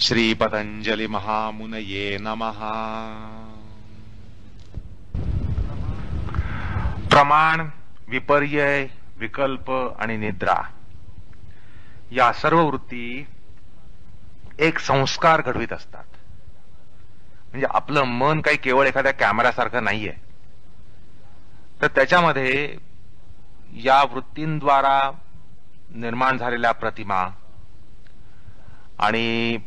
श्री पतंजलि महामुनये नमः। प्रमाण, विपर्यय, विकल्प आणि निद्रा या सर्व वृत्ती एक संस्कार घडवीत असतात. म्हणजे आपलं मन काही केवळ एखाद्या कॅमेऱ्यासारखं नाहीये, तर त्याच्यामध्ये या वृत्तींद्वारा निर्माण झालेल्या प्रतिमा आणि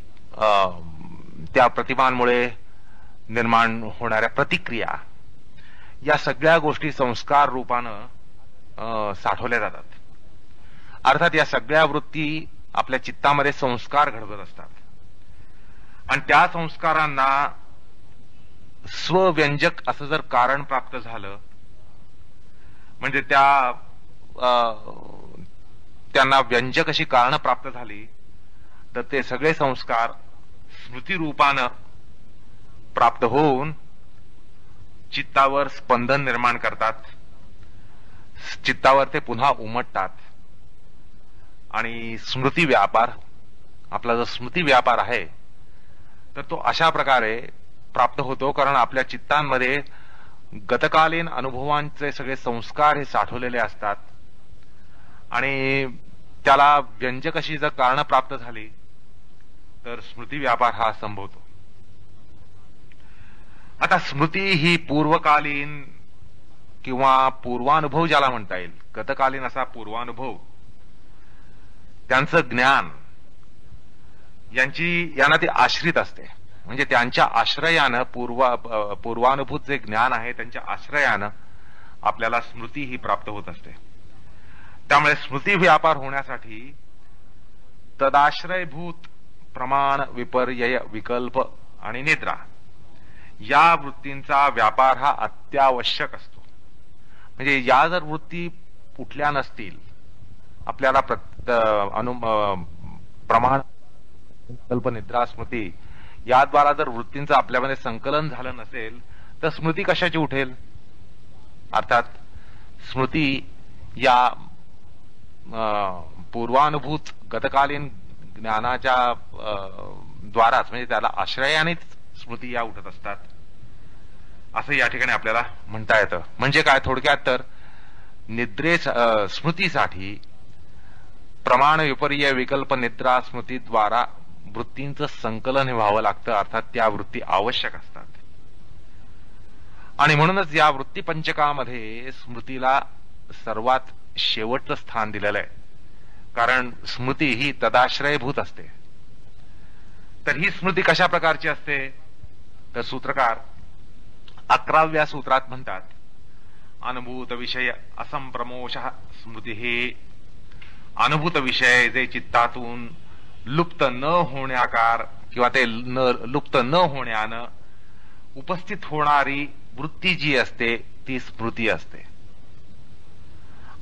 त्या प्रतिमांमुळे निर्माण होणाऱ्या प्रतिक्रिया या सगळ्या गोष्टी संस्कार रूपानं साठवल्या जातात. अर्थात या सगळ्या वृत्ती आपल्या चित्तामध्ये संस्कार घडवत असतात आणि त्या संस्कारांना स्वव्यंजक असं जर कारण प्राप्त झालं, म्हणजे त्यांना व्यंजक अशी कारणं प्राप्त झाली, तर ते सगळे संस्कार स्मृतीरूपानं प्राप्त होऊन चित्तावर स्पंदन निर्माण करतात. चित्तावर ते पुन्हा उमटतात आणि स्मृती व्यापार, आपला जो स्मृती व्यापार आहे तर तो अशा प्रकारे प्राप्त होतो, कारण आपल्या चित्तांमध्ये गतकालीन अनुभवांचे सगळे संस्कार हे साठवलेले असतात आणि त्याला व्यंजक अशी जर कारणं प्राप्त झाली तर स्मृती व्यापार हा संभवतो. आता स्मृती ही पूर्वकालीन किंवा पूर्वानुभव ज्याला म्हणता येईल, गतकालीन असा पूर्वानुभव, त्यांचं ज्ञान यांना ती आश्रित असते. म्हणजे त्यांच्या आश्रयानं पूर्वानुभूत जे ज्ञान आहे त्यांच्या आश्रयानं आपल्याला स्मृती ही प्राप्त होत असते. त्यामुळे स्मृती व्यापार होण्यासाठी तदाश्रयभूत प्रमाण, विपर्यय, विकल्प आणि निद्रा या वृत्तींचा व्यापार हा अत्यावश्यक असतो. म्हणजे या जर वृत्ती कुठल्या नसतील, आपल्याला प्रमाण, विकल्प, निद्रा, स्मृती याद्वारा जर वृत्तींचं आपल्यामध्ये संकलन झालं नसेल तर स्मृती कशाची उठेल? अर्थात स्मृती या पूर्वानुभूत गतकालीन ज्ञानाच्या द्वाराच, म्हणजे त्याला आश्रयानेच स्मृती या उठत असतात असं या ठिकाणी आपल्याला म्हणता येतं. म्हणजे काय, थोडक्यात तर स्मृतीसाठी प्रमाण, विपर्यय, विकल्प, निद्रा, स्मृतीद्वारा वृत्तींचं संकलन हे व्हावं लागतं. अर्थात त्या वृत्ती आवश्यक असतात आणि म्हणूनच या वृत्तीपंचकामध्ये स्मृतीला सर्वात शेवटचं स्थान दिलेलं आहे, कारण स्मृती ही तदाश्रयभूत असते. तर ही स्मृती कशा प्रकारची असते? तर सूत्रकार 11व्या सूत्रात म्हणतात, अनुभूत विषय असंप्रमोषः स्मृती हे अनुभूत विषय जे चित्तातून लुप्त न होण्याकार किंवा ते लुप्त न होण्यानं उपस्थित होणारी वृत्ती जी असते ती स्मृती असते.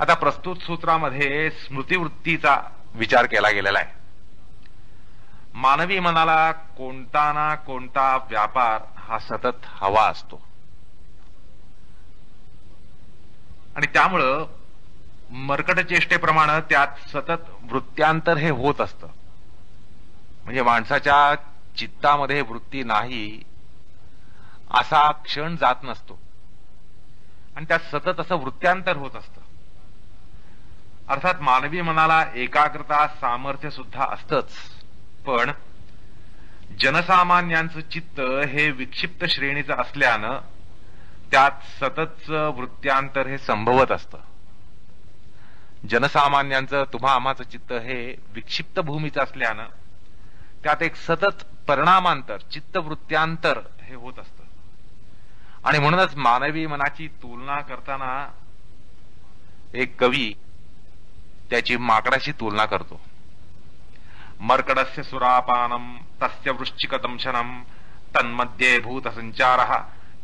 आता प्रस्तुत सूत्रामध्ये स्मृतीवृत्तीचा विचार केला गेलेला आहे. मानवी मनाला कोणता ना कोणता व्यापार हा सतत हवा असतो आणि त्यामुळं मर्कट चेष्टेप्रमाणे त्यात सतत वृत्त्यांतर हे होत असतं. म्हणजे माणसाच्या चित्तामध्ये वृत्ती नाही असा क्षण जात नसतो आणि त्यात सतत असं वृत्त्यांतर होत असतं. अर्थात मानवी मनाला एकाग्रता, सामर्थ्य सुद्धा असतंच, पण जनसामान्यांचं चित्त हे विक्षिप्त श्रेणीचं असल्यानं त्यात सततचं वृत्त्यांतर हे संभवत असतं. जनसामान्यांचं, तुम्हा आम्हाचं चित्त हे विक्षिप्त भूमीचं असल्यानं त्यात एक सतत परिणामांतर, चित्तवृत्त्यांतर हे होत असतं आणि म्हणूनच मानवी मनाची तुलना करताना एक कवी त्याची माकडाशी तुलना करतो. मर्कडस्य सुरापानम तस्य वृश्चिक दंशनम तन्मध्ये भूत संचारः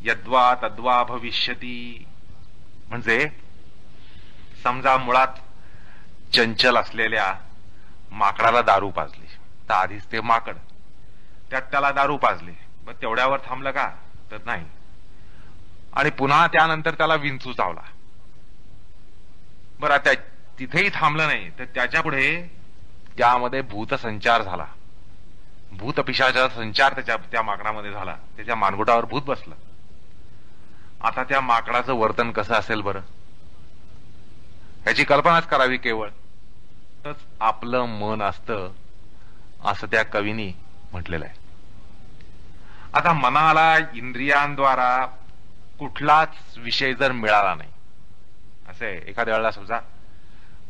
यद्वा तद्वा भविष्यती. म्हणजे समजा मुळात चंचल असलेल्या माकडाला दारू पाजली, तर आधीच ते माकड, त्यात त्याला दारू पाजली, मग तेवढ्यावर थांबलं का? तर नाही. आणि पुन्हा त्यानंतर त्याला विंचू चावला, बरं तिथेही थांबलं नाही, तर त्याच्या पुढे त्यामध्ये भूतसंचार झाला. भूतपिशाचा संचार त्या माकडामध्ये झाला, त्याच्या मानगुटावर भूत बसलं. आता त्या माकडाचं वर्तन कसं असेल बरं, ह्याची कल्पनाच करावी. केवळ आपलं मन असतं असं त्या कवीनी म्हटलेलं आहे. आता मनाला इंद्रियांद्वारा कुठलाच विषय जर मिळाला नाही, असे एखाद्या वेळेला समजा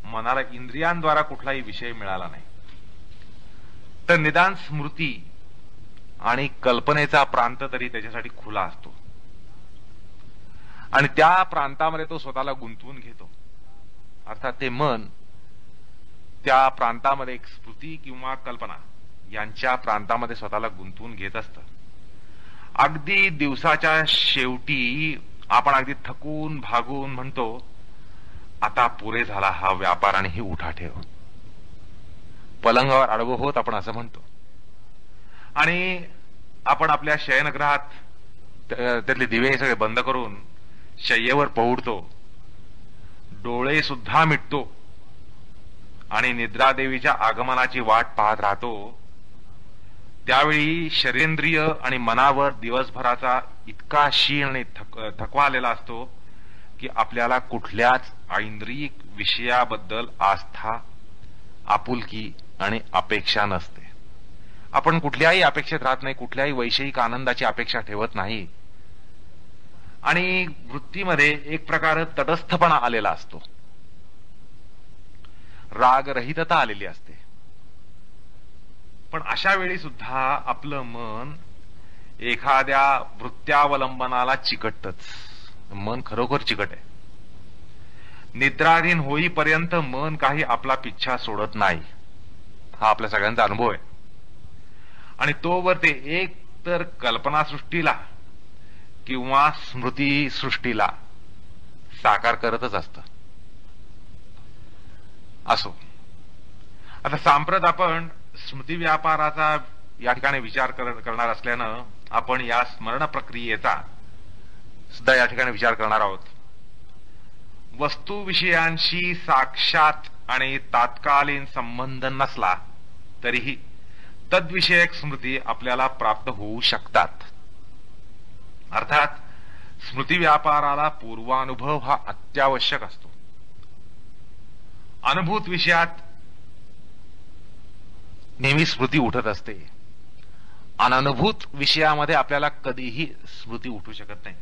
मनाला इंद्रियांद्वारा कुठलाही विषय मिळाला नाही, तर निदान स्मृती आणि कल्पनेचा प्रांत तरी त्याच्यासाठी खुला असतो आणि त्या प्रांतामध्ये तो स्वतःला गुंतवून घेतो. अर्थात ते मन त्या प्रांतामध्ये एक स्मृती किंवा कल्पना यांच्या प्रांतामध्ये स्वतःला गुंतवून घेत असतं. अगदी दिवसाच्या शेवटी आपण अगदी थकून भागून म्हणतो, आता पुरे झाला हा व्यापार आणि ही उठा ठेव. पलंगावर आडवं होत आपण असं म्हणतो आणि आपण आपल्या शयनगृहात त्यातले दिवे सगळे बंद करून शय्येवर पहुडतो, डोळे सुद्धा मिटतो आणि निद्रादेवीच्या आगमनाची वाट पाहत राहतो. त्यावेळी शरीरेंद्रिय आणि मनावर दिवसभराचा इतका शीण आणि थकवा आलेला असतो की आपल्याला कुठल्याच ऐंद्रियिक विषयाबद्दल आस्था, आपुलकी आणि अपेक्षा नसते. आपण कुठल्याही अपेक्षेत राहत नाही, कुठल्याही वैषयिक आनंदाची अपेक्षा ठेवत नाही आणि वृत्तीमध्ये एक प्रकार तटस्थपणा आलेला असतो, रागरहितता आलेली असते. पण अशा वेळी सुद्धा आपलं मन एखाद्या वृत्त्यावलंबनाला चिकटतच. मन खरोखर चिकट आहे. निद्राधीन होईपर्यंत मन काही आपला पिच्छा सोडत नाही, हा आपल्या सगळ्यांचा अनुभव आहे. आणि तोवर ते एक तर कल्पनासृष्टीला किंवा स्मृती सृष्टीला साकार करतच असतं. असो, आता सांप्रत आपण स्मृती व्यापाराचा या ठिकाणी विचार करणार असल्यानं आपण या स्मरण प्रक्रियेचा सुद्धा या ठिकाणी विचार करणार आहोत. वस्तुविषयांशी साक्षात आणि तात्कालीन संबंध नसला तरीही तद्विषयक स्मृती आपल्याला प्राप्त होऊ शकतात. अर्थात स्मृती व्यापाराला पूर्वानुभव हा अत्यावश्यक असतो. अनुभूत विषयात नेहमी स्मृती उठत असते, अननुभूत विषयामध्ये आपल्याला कधीही स्मृती उठू शकत नाही.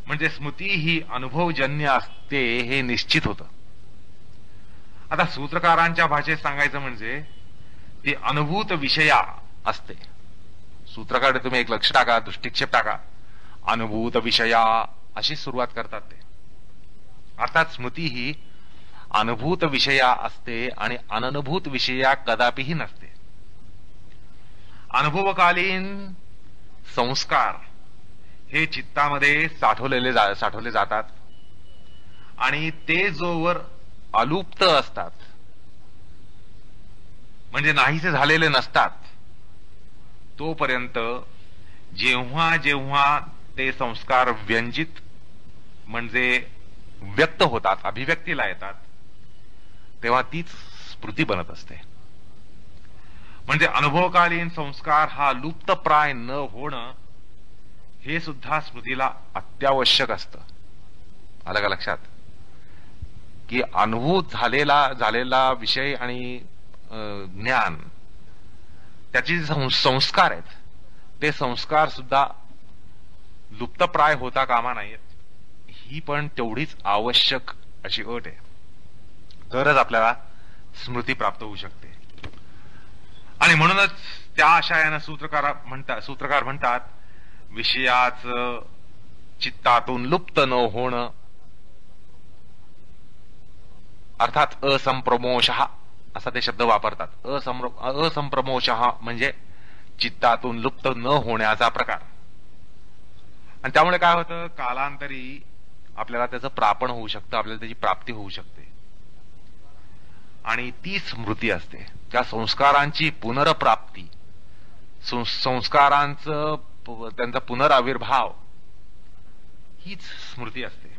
म्हणजे स्मृती ही अनुभवजन्य असते हे निश्चित होतं. आता सूत्रकारांच्या भाषेत सांगायचं म्हणजे ती अनुभूत विषया असते. सूत्रकार तुम्ही एक लक्ष टाका, दृष्टिक्षेप टाका, अनुभूत विषया अशी सुरुवात करतात ते. अर्थात स्मृती ही अनुभूत विषया असते आणि अननुभूत विषया कदापिही नसते. अनुभवकालीन संस्कार हे चित्तामध्ये साठवले जातात आणि ते जोवर अलुप्त असतात, म्हणजे नाहीसे झालेले नसतात, तोपर्यंत जेव्हा जेव्हा ते संस्कार व्यंजित म्हणजे व्यक्त होतात, अभिव्यक्तीला येतात, तेव्हा तीच स्मृती बनत असते. म्हणजे अनुभवकालीन संस्कार हा लुप्तप्राय न होणं हे सुद्धा स्मृतीला अत्यावश्यक असतं. आलं का लक्षात? की अनुभूत झालेला विषय आणि ज्ञान, त्याचे जे संस्कार आहेत ते संस्कार सुद्धा लुप्तप्राय होता कामा नाहीत. ही पण तेवढीच आवश्यक अशी अट आहे, तरच आपल्याला स्मृती प्राप्त होऊ शकते. आणि म्हणूनच त्या आशयानं सूत्रकार म्हणतात विषयाचं चित्तातून लुप्त न होणं, अर्थात असंप्रमोषः असा ते शब्द वापरतात. असंप्रमोषः म्हणजे चित्तातून लुप्त न होण्याचा प्रकार. आणि त्यामुळे काय होतं, कालांतरी आपल्याला त्याचं प्रापण होऊ शकतं, आपल्याला त्याची प्राप्ती होऊ शकते. आणि ती स्मृती असते, त्या संस्कारांची पुनर्प्राप्ती, संस्कारांचं त्यांचा पुनराविर्भाव, हीच स्मृती असते.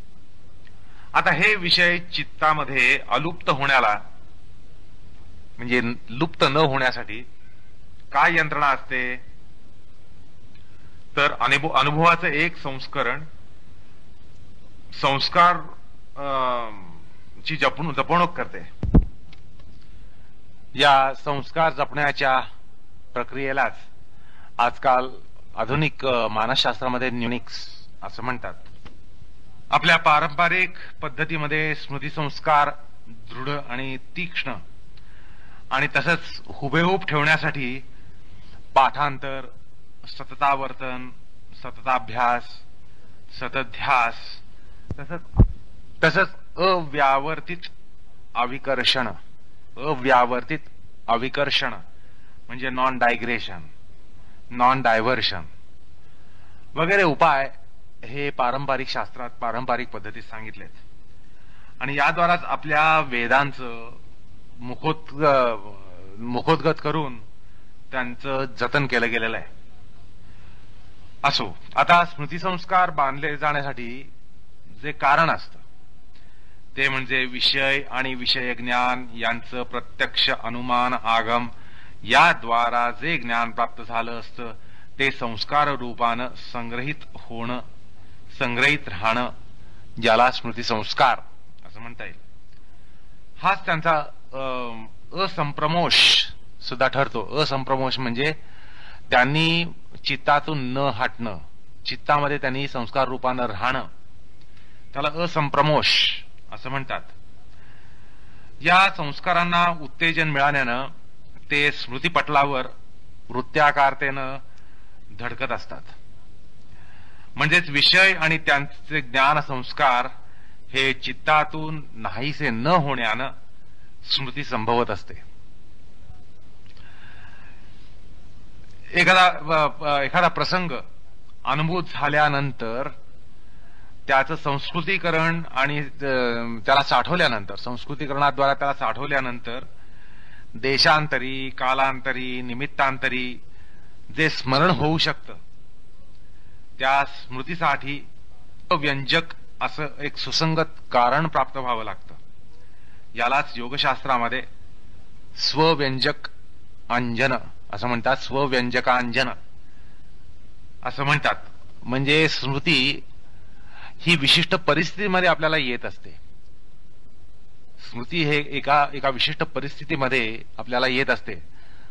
आता हे विषय चित्तामध्ये अलुप्त होण्याला म्हणजे लुप्त न होण्यासाठी काय यंत्रणा असते, तर अनुभवाचं एक संस्करण, संस्कार ची जपणूक करते. या संस्कार जपण्याच्या प्रक्रियेलाच आजकाल आधुनिक मानसशास्त्रामध्ये न्यूनिक्स असं म्हणतात. आपल्या पारंपरिक पद्धतीमध्ये स्मृतिसंस्कार दृढ आणि तीक्ष्ण आणि तसंच हुबेहूब ठेवण्यासाठी पाठांतर, सततावर्तन, सतताभ्यास, सतध्यास, तसंच अव्यावर्तित अविकर्षण म्हणजे नॉन डायग्रेशन, नॉन डायव्हर्शन वगैरे उपाय हे पारंपरिक शास्त्रात, पारंपरिक पद्धतीत सांगितलेत. आणि याद्वाराच आपल्या वेदांचं मुखोद्गत करून त्यांचं जतन केलं गेलेलं आहे. असो, आता स्मृतिसंस्कार बांधले जाण्यासाठी जे कारण असतं ते म्हणजे विषय आणि विषय ज्ञान यांचं प्रत्यक्ष अनुमान आगम याद्वारा जे ज्ञान प्राप्त झालं असतं ते संस्कार रूपानं संग्रहित राहणं, ज्याला स्मृतिसंस्कार असं म्हणता येईल. हाच त्यांचा असंप्रमोष सुद्धा ठरतो. असंप्रमोष म्हणजे त्यांनी चित्तातून न हटणं, चित्तामध्ये त्यांनी संस्कार रूपानं राहणं, त्याला असंप्रमोष असं म्हणतात. या संस्कारांना उत्तेजन मिळाल्यानं ते स्मृतिपटलावर वृत्त्याकारतेनं धडकत असतात. म्हणजेच विषय आणि त्यांचे ज्ञान संस्कार हे चित्तातून नाहीसे न होण्यानं स्मृती संभवत असते. एखादा प्रसंग अनुभूत झाल्यानंतर त्याचं संस्कृतीकरण आणि त्याला साठवल्यानंतर, संस्कृतीकरणाद्वारे त्याला साठवल्यानंतर देशांतरी, कालांतरी, निमित्तांतरी जे स्मरण होऊ शकतं त्या स्मृतीसाठी व्यंजक असं एक सुसंगत कारण प्राप्त व्हावं लागतं. यालाच योगशास्त्रामध्ये स्वव्यंजक अंजन असं म्हणतात, स्वव्यंजकांजन असं म्हणतात. म्हणजे स्मृती ही विशिष्ट परिस्थितीमध्ये आपल्याला येत असते. स्मृती हे एका विशिष्ट परिस्थितीमध्ये आपल्याला येत असते.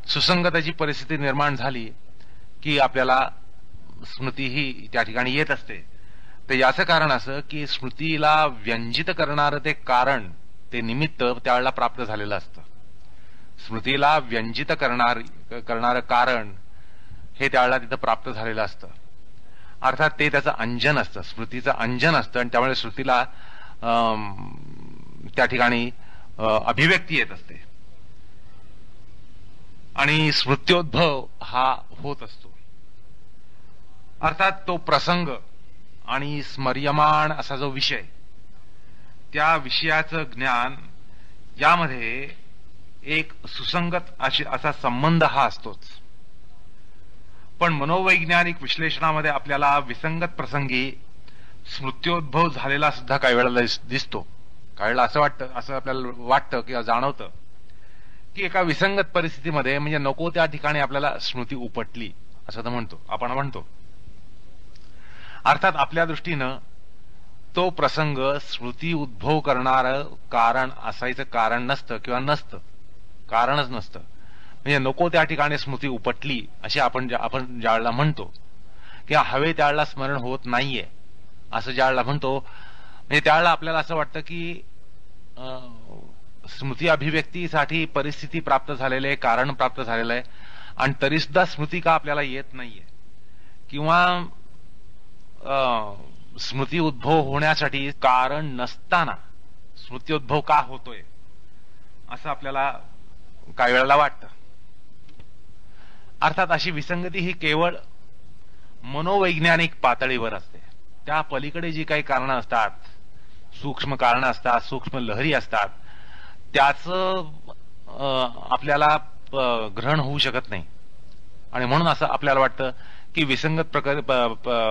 सुसंगताची परिस्थिती निर्माण झाली की आपल्याला स्मृती ही त्या ठिकाणी येत असते. तर याचं कारण असं की स्मृतीला व्यंजित करणारं ते कारण, ते निमित्त त्यावेळेला प्राप्त झालेलं असतं. स्मृतीला व्यंजित करणारं कारण हे त्यावेळेला तिथं प्राप्त झालेलं असतं. अर्थात ते त्याचं अंजन असतं, स्मृतीचं अंजन असतं आणि त्यामुळे स्मृतीला त्या ठिकाणी अभिव्यक्ती येत असते आणि स्मृत्योद्भव हा होत असतो. अर्थात तो प्रसंग आणि स्मर्यमाण असा जो विषय, त्या विषयाचं ज्ञान यामध्ये एक सुसंगत असा संबंध हा असतोच. पण मनोवैज्ञानिक विश्लेषणामध्ये आपल्याला विसंगत प्रसंगी स्मृत्योद्भव झालेला सुद्धा काही वेळेला दिसतो. काही वेळेला असं आपल्याला वाटतं किंवा जाणवतं की एका विसंगत परिस्थितीमध्ये म्हणजे नको त्या ठिकाणी आपल्याला स्मृती उपटली असं आपण म्हणतो. अर्थात आपल्या दृष्टीनं तो प्रसंग स्मृती उद्भव करणारं कारण असायचं कारण नसतं किंवा कारणच नसतं. म्हणजे नको त्या ठिकाणी स्मृती उपटली अशी आपण ज्यावेळेला म्हणतो किंवा हवे त्यावेळेला स्मरण होत नाहीये असं ज्यावेळेला म्हणतो, म्हणजे त्यावेळेला आपल्याला असं वाटतं की स्मृती अभिव्यक्तीसाठी परिस्थिती प्राप्त झालेली आहे, कारण प्राप्त झालेलं आहे आणि तरी सुद्धा स्मृती का आपल्याला येत नाहीये किंवा स्मृती उद्भव होण्यासाठी कारण नसताना स्मृत्योद्भव का होतोय असं आपल्याला काही वेळेला वाटतं. अर्थात अशी विसंगती ही केवळ मनोवैज्ञानिक पातळीवर असते. त्या पलीकडे जी काही कारणं असतात, सूक्ष्म कारणं असतात, सूक्ष्म लहरी असतात, त्याचं आपल्याला ग्रहण होऊ शकत नाही आणि म्हणून असं आपल्याला वाटतं की विसंगत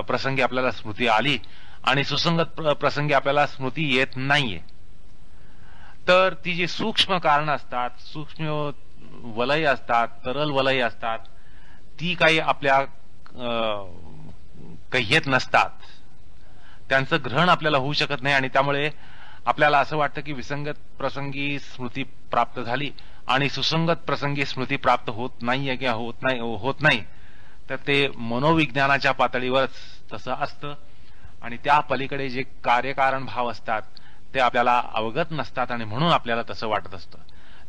प्रसंगी आपल्याला स्मृती आली आणि सुसंगत प्रसंगी आपल्याला स्मृती येत नाहीये. तर ती जी सूक्ष्म कारणं असतात, सूक्ष्म वलय असतात, तरल वलय असतात, ती काही आपल्या कह्येत नसतात, त्यांचं ग्रहण आपल्याला होऊ शकत नाही, आणि त्यामुळे आपल्याला असं वाटतं की विसंगत प्रसंगी स्मृती प्राप्त झाली आणि सुसंगत प्रसंगी स्मृती प्राप्त होत नाहीये किंवा होत नाही, तर ते मनोविज्ञानाच्या पातळीवरच तसं असतं, आणि त्या पलीकडे जे कार्यकारण भाव असतात ते आपल्याला अवगत नसतात, आणि म्हणून आपल्याला तसं वाटत असतं.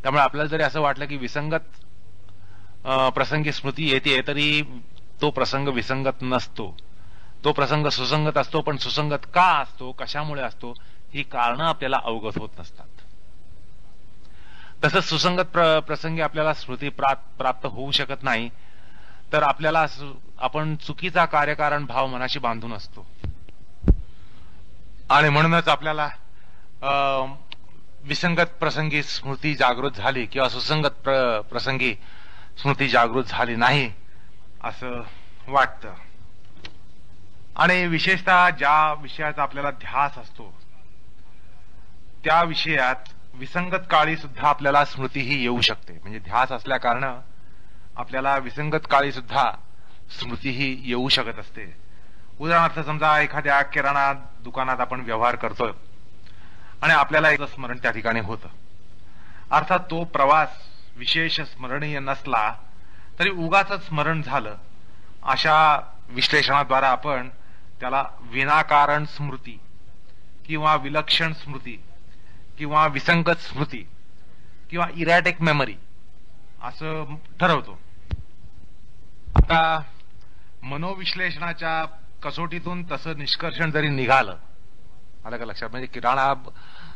त्यामुळे आपल्याला जरी असं वाटलं की विसंगत प्रसंगी स्मृती येते, तरी तो प्रसंग विसंगत नसतो, तो प्रसंग सुसंगत असतो. पण सुसंगत का असतो, कशामुळे असतो, ही कारणं आपल्याला अवगत होत नसतात. तसंच सुसंगत प्रसंगी आपल्याला स्मृती प्राप्त होऊ शकत नाही, तर आपल्याला आपण चुकीचा कार्यकारण भाव मनाशी बांधून असतो, आणि म्हणूनच आपल्याला विसंगत प्रसंगी स्मृती जागृत झाली किंवा सुसंगत प्रसंगी स्मृती जागृत झाली नाही असं वाटतं. आणि विशेषतः ज्या विषयाचा आपल्याला ध्यास असतो त्या विषयात विसंगत काळी सुद्धा आपल्याला स्मृती ही येऊ शकते. म्हणजे ध्यास असल्या कारणानं आपल्याला विसंगत काळी सुद्धा स्मृती ही येऊ शकत असते. उदाहरणार्थ समजा एखाद्या किराणा दुकानात आपण व्यवहार करतोय आणि आपल्याला एक स्मरण त्या ठिकाणी होतं. अर्थात तो प्रवास विशेष स्मरणीय नसला तरी उगाच स्मरण झालं, अशा विश्लेषणाद्वारे आपण त्याला विनाकारण स्मृती किंवा विलक्षण स्मृती किंवा विसंगत स्मृती किंवा इरॅटिक मेमरी असं ठरवतो. आता मनोविश्लेषणाच्या कसोटीतून तसं निष्कर्षण जरी निघालं, आलं का लक्षात, म्हणजे किराणा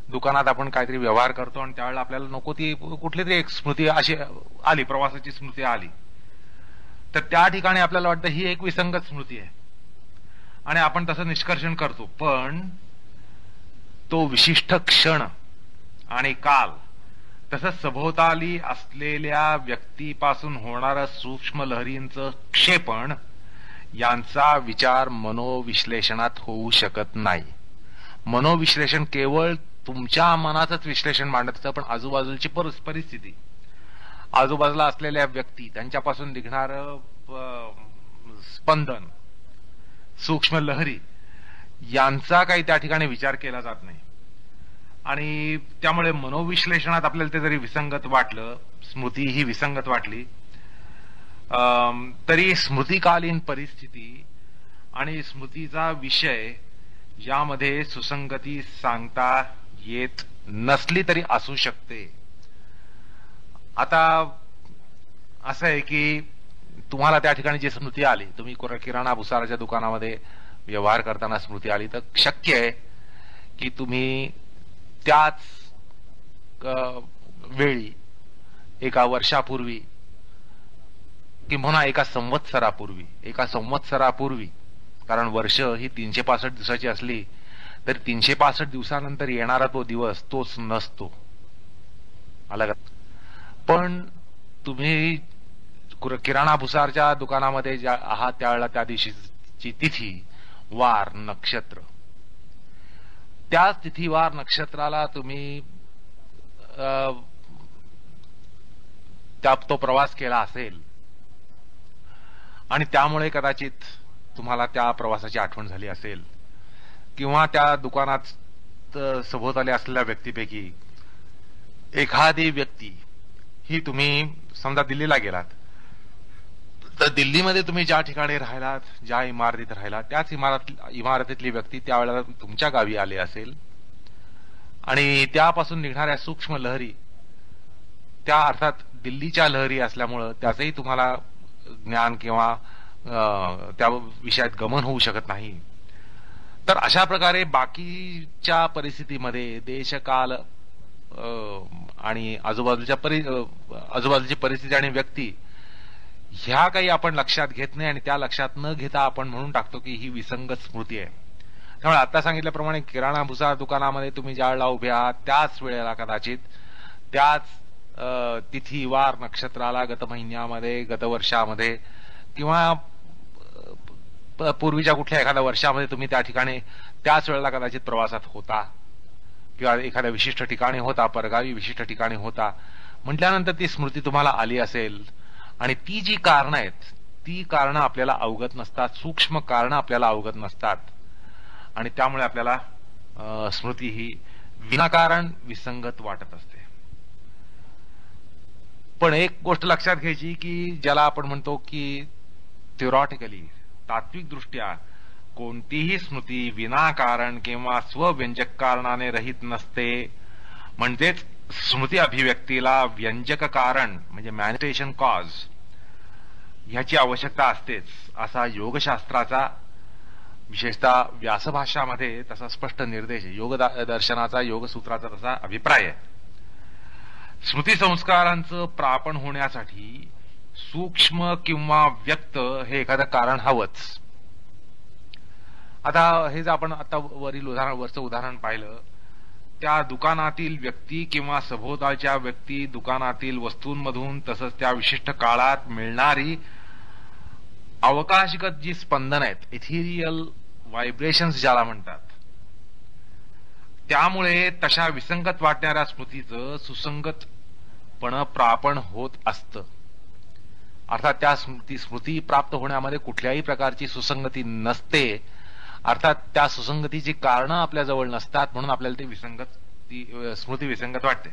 दुकानात आपण काहीतरी व्यवहार करतो आणि त्यावेळेला आपल्याला नको ती कुठली तरी एक स्मृती अशी आली, प्रवासाची स्मृती आली, तर त्या ठिकाणी आपल्याला वाटतं ही एक विसंगत स्मृती आहे आणि आपण तसं निष्कर्षण करतो. पण तो विशिष्ट क्षण आणि काल, तसंच सभोवताली असलेल्या व्यक्तीपासून होणारं सूक्ष्म लहरींचं क्षेपण यांचा विचार मनोविश्लेषणात होऊ शकत नाही. मनोविश्लेषण केवळ तुमच्या मनाचंच विश्लेषण मांडतं, पण आजूबाजूची परिस्थिती, आजूबाजूला असलेल्या व्यक्ती, त्यांच्यापासून निघणारं स्पंदन, सूक्ष्म लहरी यांचा काही त्या ठिकाणी विचार केला जात नाही. आणि त्यामुळे मनोविश्लेषणात आपल्याला ते जरी विसंगत वाटलं, स्मृती ही विसंगत वाटली, तरी स्मृतिकालीन परिस्थिती आणि स्मृतीचा विषय यामध्ये सुसंगती सांगता येत नसली तरी असू शकते. आता असं आहे की तुम्हाला त्या ठिकाणी जी स्मृती आली, तुम्ही किराणा भुसाराच्या दुकानामध्ये व्यवहार करताना स्मृती आली, तर शक्य आहे की तुम्ही त्याच वेळी एका वर्षापूर्वी किंवा एका संवत्सरापूर्वी, कारण वर्ष ही 365 दिवसाची असली तरी 365 दिवसानंतर येणारा तो दिवस तोच नसतो, आला का. पण तुम्ही किराणा भुसारच्या दुकानामध्ये ज्या आहात त्यावेळेला त्या दिवशीची तिथी, वार, नक्षत्र, त्याच तिथीवार नक्षत्राला तुम्ही तो प्रवास केला असेल आणि त्यामुळे कदाचित तुम्हाला त्या प्रवासाची आठवण झाली असेल, किंवा त्या दुकानात सभोवताली असलेल्या व्यक्तीपैकी एखादी व्यक्ती ही, तुम्ही समजा दिल्लीला गेलात, तर दिल्लीमध्ये तुम्ही ज्या ठिकाणी राहिलात, ज्या इमारतीत राहिलात, त्याच इमारतीतली व्यक्ती त्यावेळेला तुमच्या गावी आली असेल आणि त्यापासून निघणाऱ्या सूक्ष्म लहरी, त्या अर्थात दिल्लीच्या लहरी असल्यामुळं त्याचंही तुम्हाला ज्ञान किंवा त्या विषयात गमन होऊ शकत नाही. तर अशा प्रकारे बाकीच्या परिस्थितीमध्ये देशकाल आणि आजूबाजूची परिस्थिती आणि व्यक्ती ह्या काही आपण लक्षात घेत नाही, आणि त्या लक्षात न घेता आपण म्हणून टाकतो की ही विसंगत स्मृती आहे. त्यामुळे आता सांगितल्याप्रमाणे किराणा भुसार दुकानामध्ये तुम्ही ज्या वेळेला उभे आहात त्याच वेळेला कदाचित त्याच तिथी, वार, नक्षत्राला गत महिन्यामध्ये, गत वर्षामध्ये किंवा पूर्वीच्या कुठल्या एखाद्या वर्षामध्ये तुम्ही त्या ठिकाणी त्याच वेळेला कदाचित प्रवासात होता किंवा एखाद्या विशिष्ट ठिकाणी होता, परगावी विशिष्ट ठिकाणी होता, म्हटल्यानंतर ती स्मृती तुम्हाला आली असेल. आणि ती जी कारणं आहेत ती कारणं आपल्याला अवगत नसतात, सूक्ष्म कारणं आपल्याला अवगत नसतात, आणि त्यामुळे आपल्याला स्मृती ही विनाकारण विसंगत वाटत असते. पण एक गोष्ट लक्षात घ्यायची की ज्याला आपण म्हणतो की थेरॉटिकली, तात्विक दृष्ट्या कोणतीही स्मृती विनाकारण किंवा स्वव्यंजक कारणाने रहित नसते. म्हणजेच स्मृती अभिव्यक्तीला व्यंजक कारण म्हणजे मॅनिफेस्टेशन कॉज ह्याची आवश्यकता असतेच, असा योगशास्त्राचा विशेषतः व्यासभाष्यामध्ये तसा स्पष्ट निर्देश आहे. योग दर्शनाचा, योगसूत्राचा तसा अभिप्राय आहे. स्मृती संस्कारांचं प्रापण होण्यासाठी सूक्ष्म किंवा व्यक्त हे एखादं कारण हवंच. आता हे जर आपण आता वरचं उदाहरण पाहिलं, त्या दुकानातील व्यक्ती किंवा सभोवतालच्या व्यक्ती, दुकानातील वस्तूंमधून तसंच त्या विशिष्ट काळात मिळणारी अवकाशगत जी स्पंदन आहेत, इथेरियल व्हायब्रेशन्स ज्याला म्हणतात, त्यामुळे तशा विसंगत वाटणाऱ्या स्मृतीचं सुसंगतपण प्रापण होत असतं. अर्थात त्या स्मृती प्राप्त होण्यामध्ये कुठल्याही प्रकारची सुसंगती नसते. अर्थात त्या सुसंगतीची कारणं आपल्या जवळ नसतात, म्हणून आपल्याला ती स्मृती विसंगत वाटते.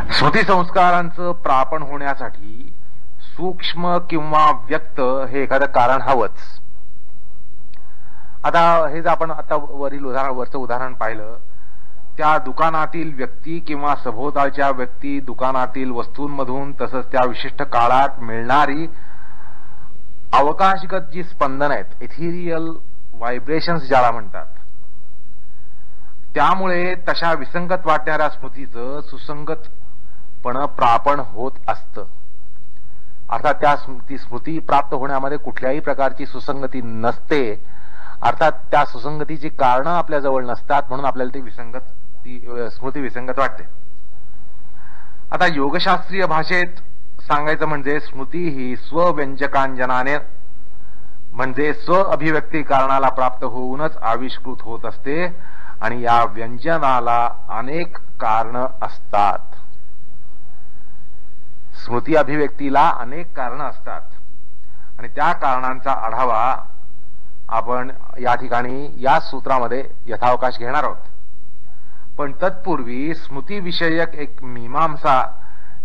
स्मृती संस्कारांचं प्रापण होण्यासाठी सूक्ष्म किंवा व्यक्त हे एखादं कारण हवंच. आता हे जर आपण आता वरचं उदाहरण पाहिलं, त्या दुकानातील व्यक्ती किंवा सभोवतालच्या व्यक्ती, दुकानातील वस्तूंमधून तसंच त्या विशिष्ट काळात मिळणारी अवकाशगत जी स्पंदन आहेत, इथेरियल व्हायब्रेशन्स ज्याला म्हणतात, त्यामुळे तशा विसंगत वाटणाऱ्या स्मृतीचं सुसंगतपण प्रापण होत असतं. अर्थात ती स्मृती प्राप्त होण्यामध्ये कुठल्याही प्रकारची सुसंगती नसते. अर्थात त्या सुसंगतीची कारणं आपल्या जवळ नसतात, म्हणून आपल्याला ती स्मृती विसंगत वाटते. आता योगशास्त्रीय भाषेत सांगायचं म्हणजे स्मृती ही स्वव्यंजकांजनाने म्हणजे स्व अभिव्यक्ती कारणाला प्राप्त होऊनच आविष्कृत होत असते, आणि या व्यंजनाला अनेक कारणं असतात. स्मृती अभिव्यक्तीला अनेक कारणं असतात, आणि त्या कारणांचा आढावा आपण या ठिकाणी या सूत्रामध्ये यथावकाश घेणार आहोत. पण तत्पूर्वी स्मृतीविषयक एक मीमांसा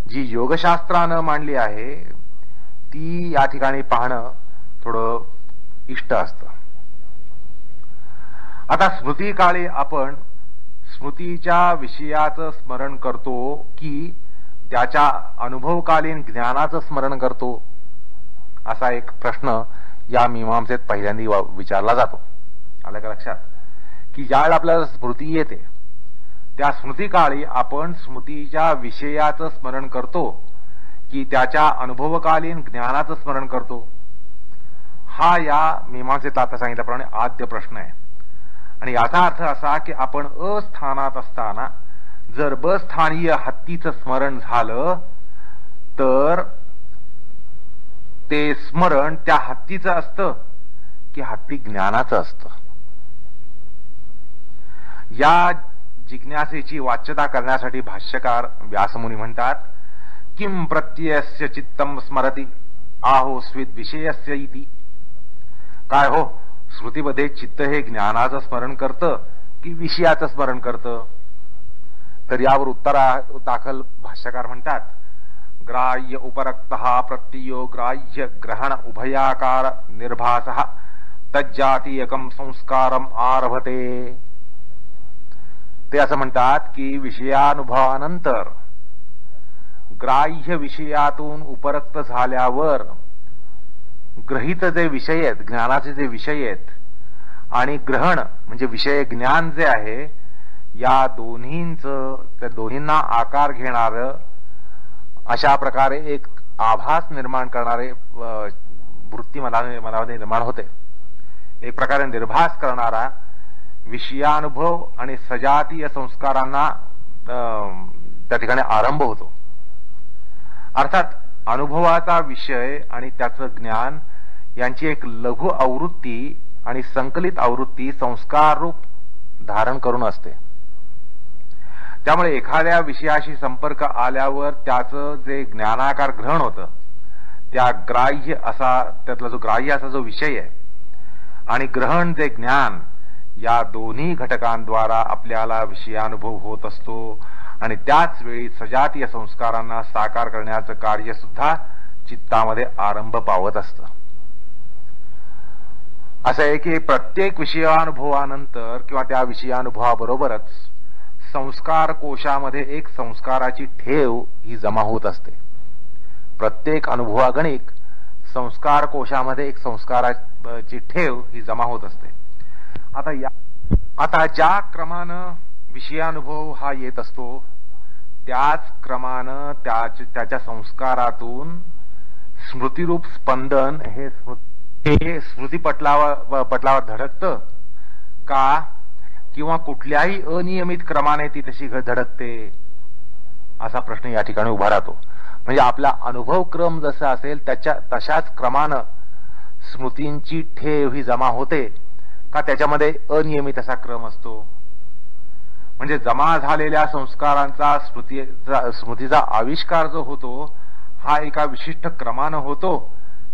जी योगशास्त्रानं मांडली आहे ती या ठिकाणी पाहणं थोडं इष्ट असतं. आता स्मृतिकाळी आपण स्मृतीच्या विषयाचं स्मरण करतो की त्याच्या अनुभवकालीन ज्ञानाचं स्मरण करतो, असा एक प्रश्न या मीमांसेत पहिल्यांदा विचारला जातो. आलं का लक्षात की ज्यावेळेला आपल्याला स्मृती येते त्या स्मृतिकाळी आपण स्मृतीच्या विषयाचं स्मरण करतो की त्याच्या अनुभवकालीन ज्ञानाचं स्मरण करतो, हा या मीमांसेत आता सांगितल्याप्रमाणे आद्य प्रश्न आहे. आणि याचा अर्थ असा की आपण अस्थानात असताना जर बस्थानीय हत्तीचं स्मरण झालं तर ते स्मरण त्या हत्तीचं असतं की हत्ती ज्ञानाचं असतं. या जिज्ञासेची वाच्यता करण्यासाठी भाष्यकार व्यासमुनी म्हणतात, किम प्रत्ययस्य चित्तम स्मरति आहो स्विद विषयस्य इति. काय हो, स्मृतीमध्ये चित्त हे ज्ञानाचं स्मरण करतं की विषयाचं स्मरण करतं? तर यावर दाखल भाष्यकार म्हणतात, ग्राह्य उपरक्तः प्रत्ययो ग्राह्य ग्रहण उभयाकार निर्भासः तज्जातीयकं संस्कारम आरभते. ते असं म्हणतात की विषयानुभवानंतर ग्राह्य विषयातून उपरक्त झाल्यावर ग्रहित जे विषय आहेत, ज्ञानाचे जे विषय आहेत, आणि ग्रहण म्हणजे विषय ज्ञान जे आहे, या त्या दोन्हींना आकार घेणार अशा प्रकारे एक आभास निर्माण करणारे वृत्ती मनामध्ये निर्माण होते. एक प्रकारे निर्भास करणारा विषयानुभव आणि सजातीय संस्कारांना त्या ठिकाणी आरंभ होतो. अर्थात अनुभवाचा विषय आणि त्याचं ज्ञान यांची एक लघु आवृत्ती आणि संकलित आवृत्ती संस्कार रूप धारण करून असते. त्यामुळे एखाद्या विषयाशी संपर्क आल्यावर त्याचं जे ज्ञानाकार ग्रहण होतं, त्या ग्राह्य असा त्यातला जो ग्राह्य असा जो विषय आहे आणि ग्रहण जे ज्ञान, या दोन्ही घटकांद्वारा आपल्याला विषयानुभव होत असतो आणि त्याच वेळी सजातीय संस्कारांना साकार करण्याचं कार्य सुद्धा चित्तामध्ये आरंभ पावत असतं. असं आहे की प्रत्येक विषयानुभवानंतर किंवा त्या विषयानुभवाबरोबरच संस्कार कोशामध्ये एक संस्काराची ठेव ही जमा होत असते. प्रत्येक अनुभवागणिक संस्कार कोशामध्ये एक संस्काराची ठेव ही जमा होत असते. आता ज्या क्रमानं विषयानुभव हा येत असतो त्याच क्रमानं त्याच्या संस्कारातून स्मृतिरूप स्पंदन हे स्मृती पटलावर धडकतं का, किंवा कुठल्याही अनियमित क्रमाने ती तशी धडकते, असा प्रश्न या ठिकाणी उभा राहतो. म्हणजे आपला अनुभव क्रम जसा असेल त्याच्या तशाच क्रमानं स्मृतींची ठेव ही जमा होते का त्याच्यामध्ये अनियमित असा क्रम असतो. म्हणजे जमा झालेल्या संस्कारांचा स्मृतीचा आविष्कार जो होतो हा एका विशिष्ट क्रमानं होतो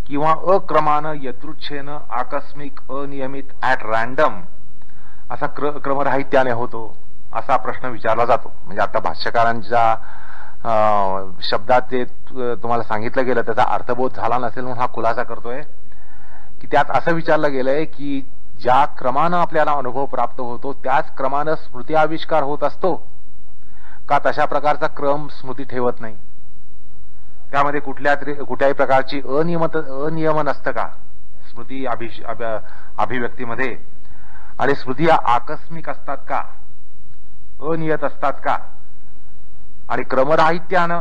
किंवा अक्रमानं, यदृच्छेनं, आकस्मिक, अनियमित, ऍट रॅन्डम असा क्रमराहित्याने होतो, असा प्रश्न विचारला जातो. म्हणजे आता भाष्यकारांच्या शब्दात ते तुम्हाला सांगितलं गेलं त्याचा अर्थबोध झाला नसेल म्हणून हा खुलासा करतोय की त्यात असं विचारलं गेलंय की ज्या क्रमानं आपल्याला अनुभव प्राप्त होतो त्याच क्रमानं स्मृती आविष्कार होत असतो का तशा प्रकारचा क्रम स्मृती ठेवत नाही, त्यामध्ये कुठल्याही प्रकारची अनियमन असतं का स्मृती अभिव्यक्तीमध्ये, आणि स्मृती या आकस्मिक असतात का, अनियत असतात का, आणि क्रमराहित्यानं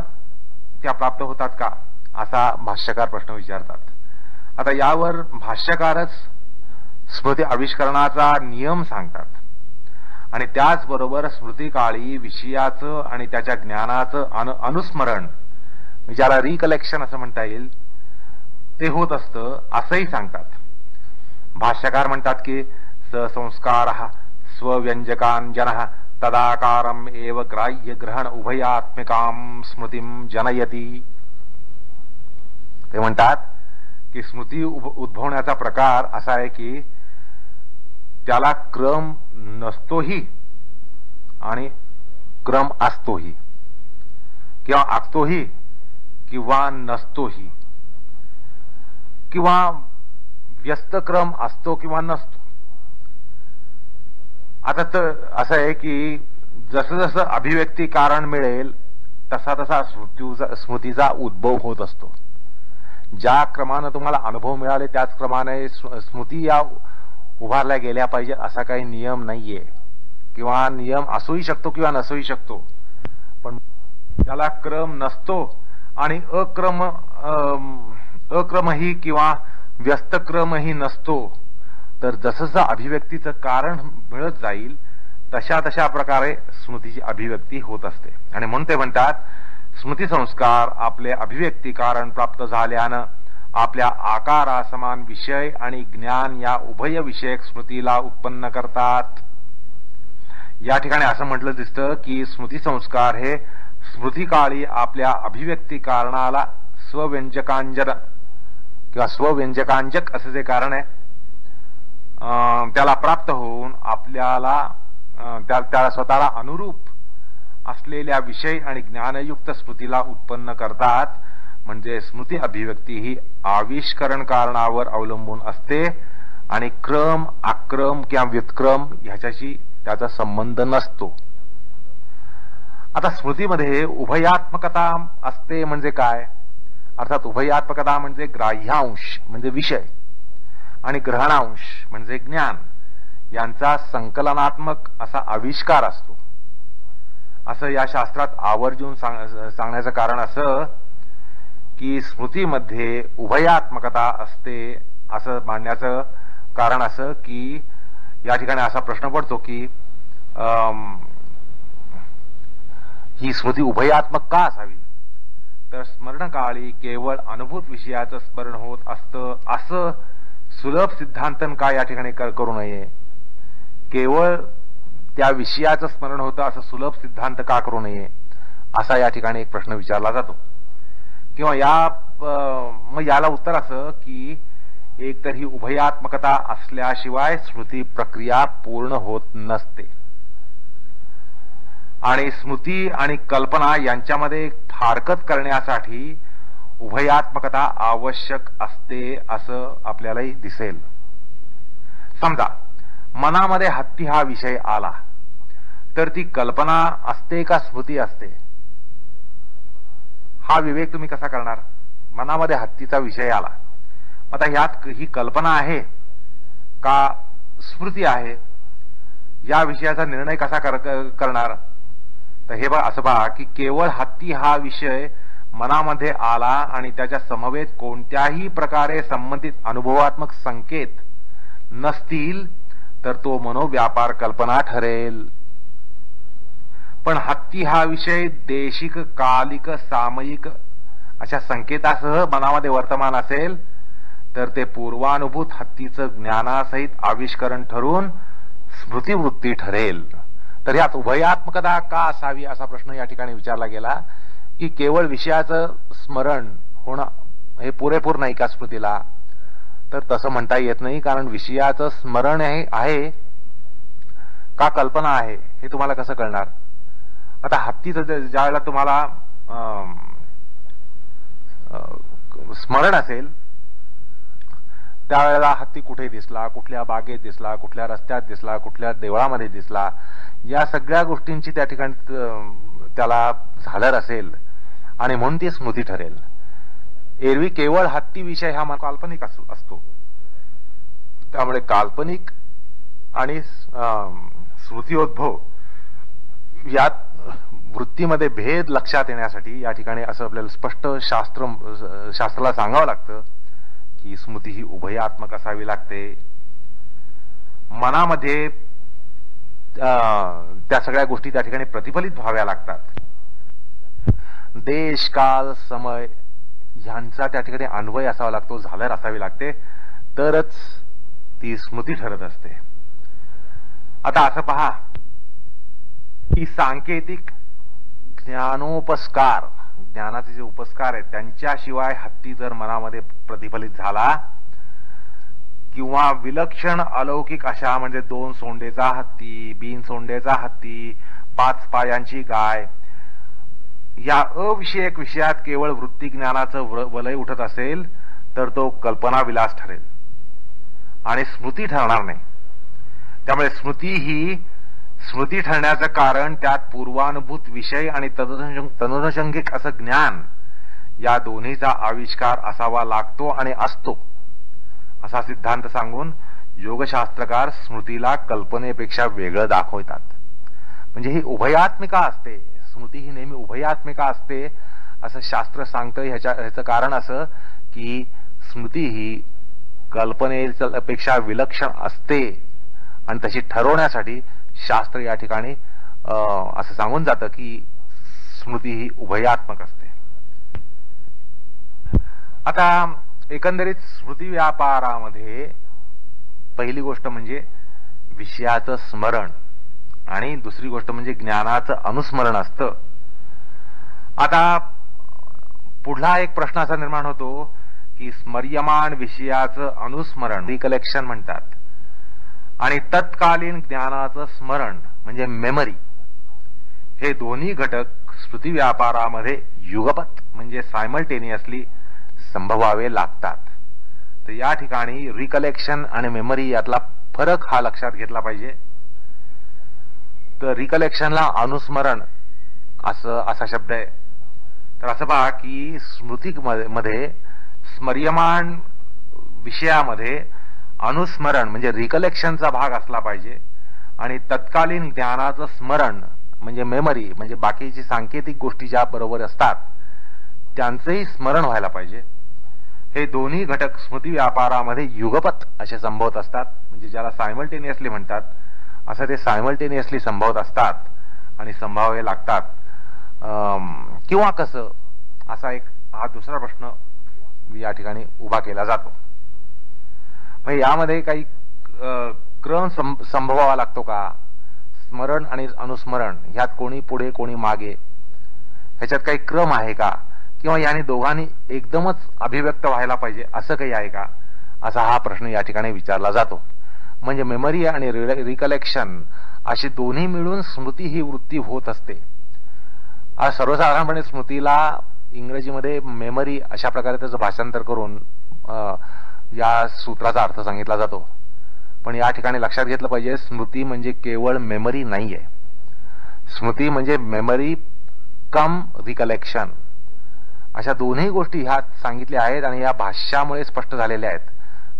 त्या प्राप्त होतात का, असा भाष्यकार प्रश्न विचारतात. आता यावर भाष्यकारच स्मृती आविष्करणाचा नियम सांगतात आणि त्याचबरोबर स्मृतिकाळी विषयाचं आणि त्याच्या ज्ञानाचं अनुस्मरण, ज्याला रिकलेक्शन असं म्हणता येईल, ते होत असतं असंही सांगतात. भाष्यकार म्हणतात की संस्कार स्वव्यंजकांजन तदाकारम एव ग्राह्य ग्रहण उभयात्मिकां स्मृतीं जनयती. ते म्हणतात की स्मृती उद्भवण्याचा प्रकार असा आहे की त्याला क्रम नसतोही आणि क्रम असतोही, किंवा असतोही किंवा नसतोही, किंवा व्यस्त क्रम असतो किंवा नसतो. आता तर असं आहे की जसं जसं अभिव्यक्ती कारण मिळेल तसा तसा स्मृतीचा उद्भव होत असतो. ज्या क्रमानं तुम्हाला अनुभव मिळाले त्याच क्रमाने स्मृती या उभारल्या गेल्या पाहिजे असा काही नियम नाहीये, किंवा नियम असूही शकतो किंवा नसूही शकतो, पण त्याला क्रम नसतो आणि अक्रमही किंवा व्यस्तक्रमही नसतो. तर जसं अभिव्यक्तीचं कारण मिळत जाईल तशा तशा प्रकारे स्मृतीची अभिव्यक्ती होत असते. आणि म्हणून ते म्हणतात स्मृती संस्कार आपले अभिव्यक्ती कारण प्राप्त झाल्यानं आपल्या आकारासमान विषय आणि ज्ञान या उभय विषयक स्मृतीला उत्पन्न करतात. या ठिकाणी असं म्हटलं दिसतं की स्मृती संस्कार हे स्मृतिकाळी आपल्या अभिव्यक्ती कारणाला स्वव्यंजकांजन किंवा स्वव्यंजकांजक असं जे कारण आहे त्याला प्राप्त होऊन आपल्याला त्याला स्वतःला अनुरूप असलेल्या विषय आणि ज्ञानयुक्त स्मृतीला उत्पन्न करतात. म्हणजे स्मृती अभिव्यक्ती ही आविष्करण कारणावर अवलंबून असते आणि क्रम, अक्रम किंवा व्युत्क्रम ह्याच्याशी त्याचा संबंध नसतो. आता स्मृतीमध्ये उभयात्मकता असते म्हणजे काय, अर्थात उभयात्मकता म्हणजे ग्राह्यांश म्हणजे विषय आणि ग्रहणांश म्हणजे ज्ञान यांचा संकलनात्मक असा आविष्कार असतो. असं या शास्त्रात आवर्जून सांगण्याचं कारण असं की स्मृतीमध्ये उभयात्मकता असते असं मांडण्याचं कारण असं की या ठिकाणी असा प्रश्न पडतो की ही स्मृती उभयात्मक का असावी, तर स्मरणकाळी केवळ अनुभूत विषयाचं स्मरण होत असतं असं सुलभ सिद्धांतन का या ठिकाणी करू नये? केवळ त्या विषयाचं स्मरण होतं असं सुलभ सिद्धांत का करू नये, असा या ठिकाणी एक प्रश्न विचारला जातो. किंवा मग याला उत्तर असं की एकतर ही उभयात्मकता असल्याशिवाय स्मृती प्रक्रिया पूर्ण होत नसते आणि स्मृती आणि कल्पना यांच्यामध्ये फारकत करण्यासाठी उभयात्मकता आवश्यक असते असं आपल्यालाही दिसेल. समजा मनामध्ये हत्ती हा विषय आला तर ती कल्पना असते का स्मृती असते? हा विवेक तुम्ही कसा करणार? मनामध्ये हत्तीचा विषय आला, आता ह्यात ही कल्पना आहे का स्मृती आहे, या विषयाचा निर्णय कसा करणार? तर हे असं पहा की केवळ हत्ती हा विषय मनामध्ये आला आणि त्याच्या समवेत कोणत्याही प्रकारे संबंधित अनुभवात्मक संकेत नसतील तर तो मनोव्यापार कल्पना ठरेल. पण हत्ती हा विषय देशिक, कालिक, सामयिक अशा संकेतासह मनामध्ये वर्तमान असेल तर ते पूर्वानुभूत हत्तीचं ज्ञानासहित आविष्करण ठरून स्मृतिवृत्ती ठरेल. तर यात उभयात्मकता का असावी असा प्रश्न या ठिकाणी विचारला गेला की केवळ विषयाचं स्मरण होणं हे पुरेपूर नाही का स्मृतीला? तर तसं म्हणता येत नाही, कारण विषयाचं स्मरण आहे का कल्पना आहे हे तुम्हाला कसं कळणार? आता हत्तीचं ज्या वेळेला तुम्हाला स्मरण असेल त्यावेळेला हत्ती कुठे दिसला, कुठल्या बागेत दिसला, कुठल्या रस्त्यात दिसला, कुठल्या देवळामध्ये दिसला, या सगळ्या गोष्टींची त्या ठिकाणी त्याला झालर असेल आणि म्हणून ती स्मृती ठरेल. एरवी केवळ हत्ती विषय हा काल्पनिक असतो, त्यामुळे काल्पनिक आणि स्मृतिोद्भव यात वृत्तीमध्ये भेद लक्षात येण्यासाठी या ठिकाणी असं आपल्याला स्पष्ट शास्त्राला सांगावं लागतं की स्मृती ही उभयात्मक असावी लागते. मनामध्ये त्या सगळ्या गोष्टी त्या ठिकाणी प्रतिफलित व्हाव्या लागतात. देश, काल, समय ह्यांचा त्या ठिकाणी अन्वय असावा लागतो, झालर असावी लागते, तरच ती स्मृती ठरत असते. आता असं पहा की सांकेतिक ज्ञानोपस्कार, ज्ञानाचे जे उपस्कार आहेत त्यांच्याशिवाय हत्ती जर मनामध्ये प्रतिफलित झाला किंवा विलक्षण अलौकिक अशा म्हणजे 2 सोंडेचा हत्ती, बिन सोंडेचा हत्ती, 5 पायांची गाय, या अविषयक विषयात केवळ वृत्ती ज्ञानाचं वलय उठत असेल तर तो कल्पना विलास ठरेल आणि स्मृती ठरणार नाही. त्यामुळे स्मृती ठरण्याचं कारण त्यात पूर्वानुभूत विषय आणि तदनुषंगिक असं ज्ञान या दोन्हीचा आविष्कार असावा लागतो आणि असतो असा सिद्धांत सांगून योगशास्त्रकार स्मृतीला कल्पनेपेक्षा वेगळं दाखवतात. म्हणजे ही उभयात्मिका असते, स्मृती ही नेहमी उभयात्मिका असते असं शास्त्र सांगतं. ह्याचं कारण असं की स्मृती ही कल्पनेपेक्षा विलक्षण असते आणि तशी ठरवण्यासाठी शास्त्र या ठिकाणी असं सांगून जातं की स्मृती ही उभयात्मक असते. आता एकंदरीत स्मृती व्यापारामध्ये पहिली गोष्ट म्हणजे विषयाचं स्मरण आणि दुसरी गोष्ट म्हणजे ज्ञानाचं अनुस्मरण असतं. आता पुढला एक प्रश्न असा निर्माण होतो की स्मर्यमान विषयाचं अनुस्मरण रिकलेक्शन म्हणतात आणि तत्कालीन ज्ञानाचं स्मरण म्हणजे मेमरी, हे दोन्ही घटक स्मृती व्यापारामध्ये युगपत म्हणजे सायमल्टेनियसली संभवावे लागतात. तर या ठिकाणी रिकलेक्शन आणि मेमरी यातला फरक हा लक्षात घेतला पाहिजे. तर रिकलेक्शनला अनुस्मरण असा शब्द आहे. तर असं पहा की स्मृतीमध्ये स्मर्यमान विषयामध्ये अनुस्मरण म्हणजे रिकलेक्शनचा भाग असला पाहिजे आणि तत्कालीन ज्ञानाचं स्मरण म्हणजे मेमरी म्हणजे बाकीची सांकेतिक गोष्टी ज्या बरोबर असतात त्यांचंही स्मरण व्हायला पाहिजे. हे दोन्ही घटक स्मृती व्यापारामध्ये युगपत असे संभवत असतात, म्हणजे ज्याला सायमल्टेनियसली म्हणतात असं ते सायमल्टेनियसली संभवत असतात आणि संभावावे लागतात. किंवा कसं असा एक हा दुसरा प्रश्न या ठिकाणी उभा केला जातो. म्हणजे यामध्ये काही क्रम संभवावा लागतो का? स्मरण आणि अनुस्मरण ह्यात कोणी पुढे कोणी मागे, ह्याच्यात काही क्रम आहे का? किंवा याने दोघांनी एकदमच अभिव्यक्त व्हायला पाहिजे असं काही आहे का? असा हा प्रश्न या ठिकाणी विचारला जातो. म्हणजे मेमरी आणि रिकलेक्शन अशी दोन्ही मिळून स्मृती ही वृत्ती होत असते. आज सर्वसाधारणपणे स्मृतीला इंग्रजीमध्ये मेमरी अशा प्रकारे त्याचं भाषांतर करून या सूत्राचा अर्थ सांगितला जातो. पण या ठिकाणी लक्षात घेतलं पाहिजे, स्मृती म्हणजे केवळ मेमरी नाहीये. स्मृती म्हणजे मेमरी कम रिकलेक्शन अशा दोन्ही गोष्टी ह्यात सांगितल्या आहेत आणि या भाष्यामुळे स्पष्ट झालेल्या आहेत.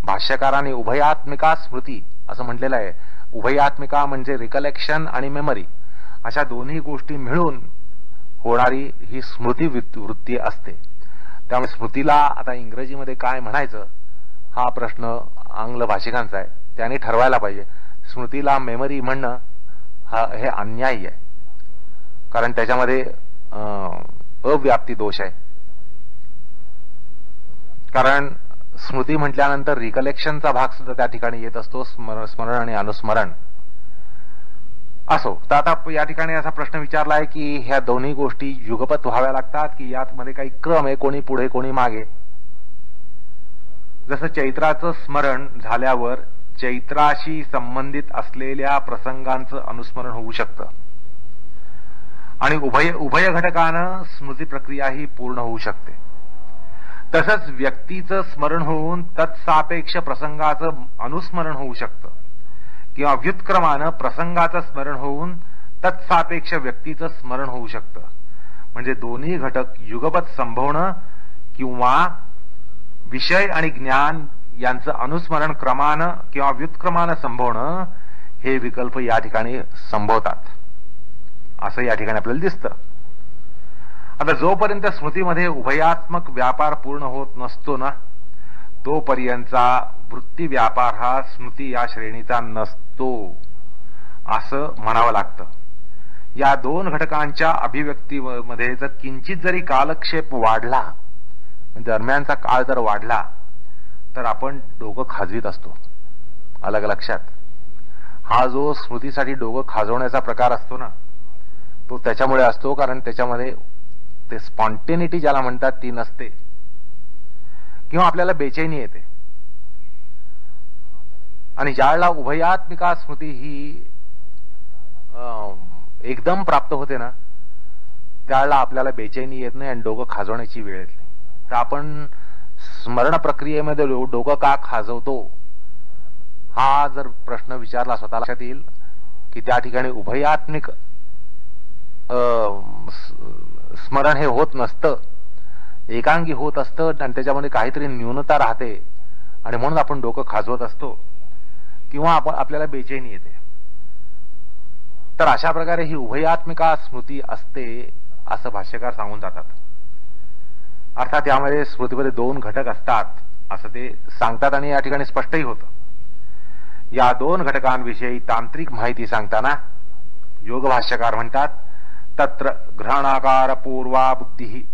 भाष्यकारांनी उभयात्मिका स्मृती असं म्हटलेलं आहे. उभयात्मिका म्हणजे रिकलेक्शन आणि मेमरी अशा दोन्ही गोष्टी मिळून होणारी ही स्मृती वृत्ती असते. त्यामुळे स्मृतीला आता इंग्रजीमध्ये काय म्हणायचं हा प्रश्न आंग्ल भाषिकांचा आहे. त्यांनी ठरवायला पाहिजे. स्मृतीला मेमरी म्हणणं हे अन्यायी आहे, कारण त्याच्यामध्ये अव्याप्ती दोष आहे. कारण स्मृती म्हटल्यानंतर रिकलेक्शनचा भाग सुद्धा त्या ठिकाणी येत असतो, स्मरण आणि अनुस्मरण. असो, तर आता या ठिकाणी असा प्रश्न विचारला आहे की ह्या दोन्ही गोष्टी युगपत व्हाव्या लागतात की यात मध्ये काही क्रम आहे, कोणी पुढे कोणी मागे. जसं चैत्राचं स्मरण झाल्यावर चैत्राशी संबंधित असलेल्या प्रसंगांचं अनुस्मरण होऊ शकतं आणि उभय घटकानं स्मृती प्रक्रिया ही पूर्ण होऊ शकते. तसंच व्यक्तीचं स्मरण होऊन तत्सापेक्ष प्रसंगाचं अनुस्मरण होऊ शकतं किंवा व्युत्क्रमानं प्रसंगाचं स्मरण होऊन तत्सापेक्ष व्यक्तीचं स्मरण होऊ शकतं. म्हणजे दोन्ही घटक युगपत संभवणं किंवा विषय आणि ज्ञान यांचं अनुस्मरण क्रमानं किंवा व्युत्क्रमानं संभवणं हे विकल्प या ठिकाणी संभवतात असं या ठिकाणी आपल्याला दिसतं. आता जोपर्यंत स्मृतीमध्ये उभयात्मक व्यापार पूर्ण होत नसतो ना, तोपर्यंतचा वृत्ती व्यापार हा स्मृती या श्रेणीचा नसतो असं म्हणावं लागतं. या दोन घटकांच्या अभिव्यक्तीमध्ये जर किंचित जरी कालक्षेप वाढला, दरम्यानचा काळ जर वाढला, तर आपण डोकं खाजवीत असतो. अलग लक्षात, हा जो स्मृतीसाठी डोकं खाजवण्याचा प्रकार असतो ना, तो त्याच्यामुळे असतो कारण त्याच्यामध्ये ते स्पॉन्टेनिटी ज्याला म्हणतात ती नसते किंवा आपल्याला बेचैनी येते. आणि ज्यावेळेला उभयात्मिका स्मृती ही एकदम प्राप्त होते ना, त्यावेळेला आपल्याला बेचैनी येत नाही आणि डोकं खाजवण्याची वेळ येत नाही. तर आपण स्मरण प्रक्रियेमध्ये डोकं का खाजवतो हा जर प्रश्न विचारला स्वतः लक्षात येईल की त्या ठिकाणी उभयात्मिक स्मरण हे होत नसतं, एकांगी होत असतं आणि त्याच्यामध्ये काहीतरी न्यूनता राहते आणि म्हणून आपण डोकं खाजवत असतो किंवा आपल्याला बेचैनी येते. तर अशा प्रकारे ही उभयात्मिका स्मृती असते असं भाष्यकार सांगून जातात. अर्थात यामध्ये स्मृतीमध्ये दोन घटक असतात असं ते सांगतात आणि या ठिकाणी स्पष्टही होतं. या दोन घटकांविषयी तांत्रिक माहिती सांगताना योग भाष्यकार म्हणतात, तत्र ग्रहणाकार पूर्वा बुद्धी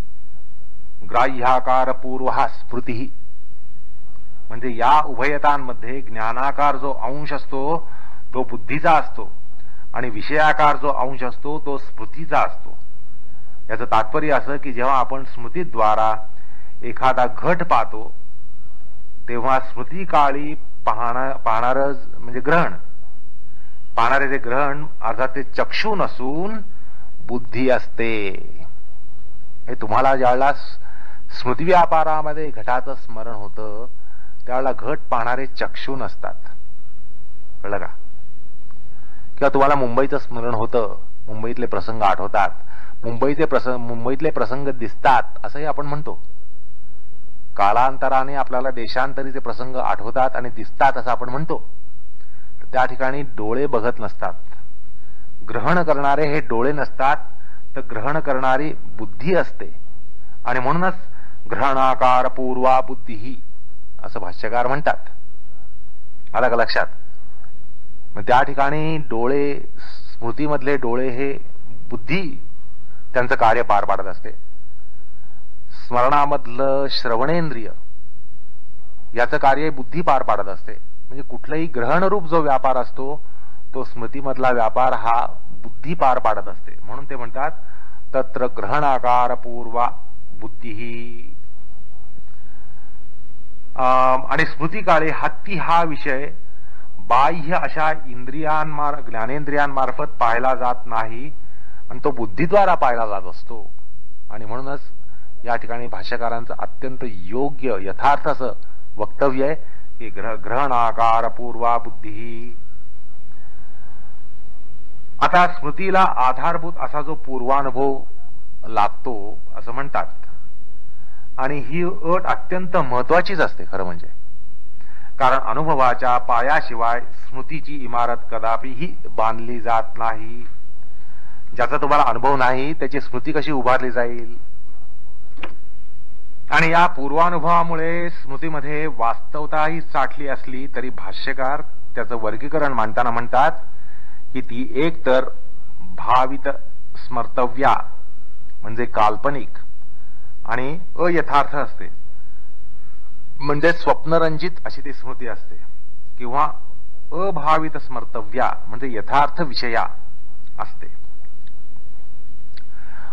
ग्राह्याकार पूर्व स्मृती. म्हणजे या उभयतांमध्ये ज्ञानाकार जो अंश असतो तो बुद्धीचा असतो आणि विषयाकार जो अंश असतो तो स्मृतीचा असतो. याचं तात्पर्य असं की जेव्हा आपण स्मृतीद्वारा एखादा घट पाहतो तेव्हा स्मृती काळी पाहणार म्हणजे ग्रहण पाहणारे जे ग्रहण अर्थात ते चक्षु नसून बुद्धी असते. हे तुम्हाला ज्यावेळेला स्मृती व्यापारामध्ये घटाचं स्मरण होतं त्यावेळेला घट पाहणारे चक्षु नसतात, कळलं का? किंवा तुम्हाला मुंबईचं स्मरण होतं, मुंबईतले प्रसंग आठवतात, मुंबईतले प्रसंग दिसतात असंही आपण म्हणतो. कालांतराने आपल्याला देशांतरीचे प्रसंग आठवतात आणि दिसतात असं आपण म्हणतो. त्या ठिकाणी डोळे बघत नसतात, ग्रहण करणारे हे डोळे नसतात, तर ग्रहण करणारी बुद्धी असते आणि म्हणूनच ग्रहणाकार पूर्वा बुद्धी असं भाष्यकार म्हणतात. आलं का लक्षात? मग त्या ठिकाणी डोळे, स्मृतीमधले डोळे हे बुद्धी त्यांचं कार्य पार पाडत असते. स्मरणामधलं श्रवणेंद्रिय याचं कार्य बुद्धी पार पाडत असते. म्हणजे कुठलाही ग्रहणरूप जो व्यापार असतो तो स्मृतीमधला व्यापार हा बुद्धी पार पाडत असते. म्हणून ते म्हणतात तत्र ग्रहणाकार पूर्वा बुद्धी. आणि स्मृतिकाळी हत्ती हा विषय बाह्य अशा ज्ञानेंद्रियांमार्फत पाहिला जात नाही आणि तो बुद्धीद्वारा पाहिला जात असतो. आणि म्हणूनच या ठिकाणी भाष्यकारांचं अत्यंत योग्य यथार्थ असं वक्तव्य आहे की ग्रहणाकार पूर्वा बुद्धी. आता स्मृतीला आधारभूत असा जो पूर्वानुभव लागतो असं म्हणतात. आणि ही अट अत्यंत महत्वाचीच असते खरं म्हणजे. कारण अनुभवाच्या पायाशिवाय स्मृतीची इमारत कदापिही बांधली जात नाही. ज्याचा तुम्हाला अनुभव नाही त्याची स्मृती कशी उभारली जाईल. आणि या पूर्वानुभवामुळे स्मृतीमध्ये वास्तवताही साठली असली तरी भाष्यकार त्याचं वर्गीकरण मांडताना म्हणतात की ती एक तर भावित स्मर्तव्या म्हणजे काल्पनिक आणि अयथार्थ असते. म्हणजे स्वप्नरंजित अशी ती स्मृती असते. किंवा अभावित स्मर्तव्या म्हणजे यथार्थ विषया असते.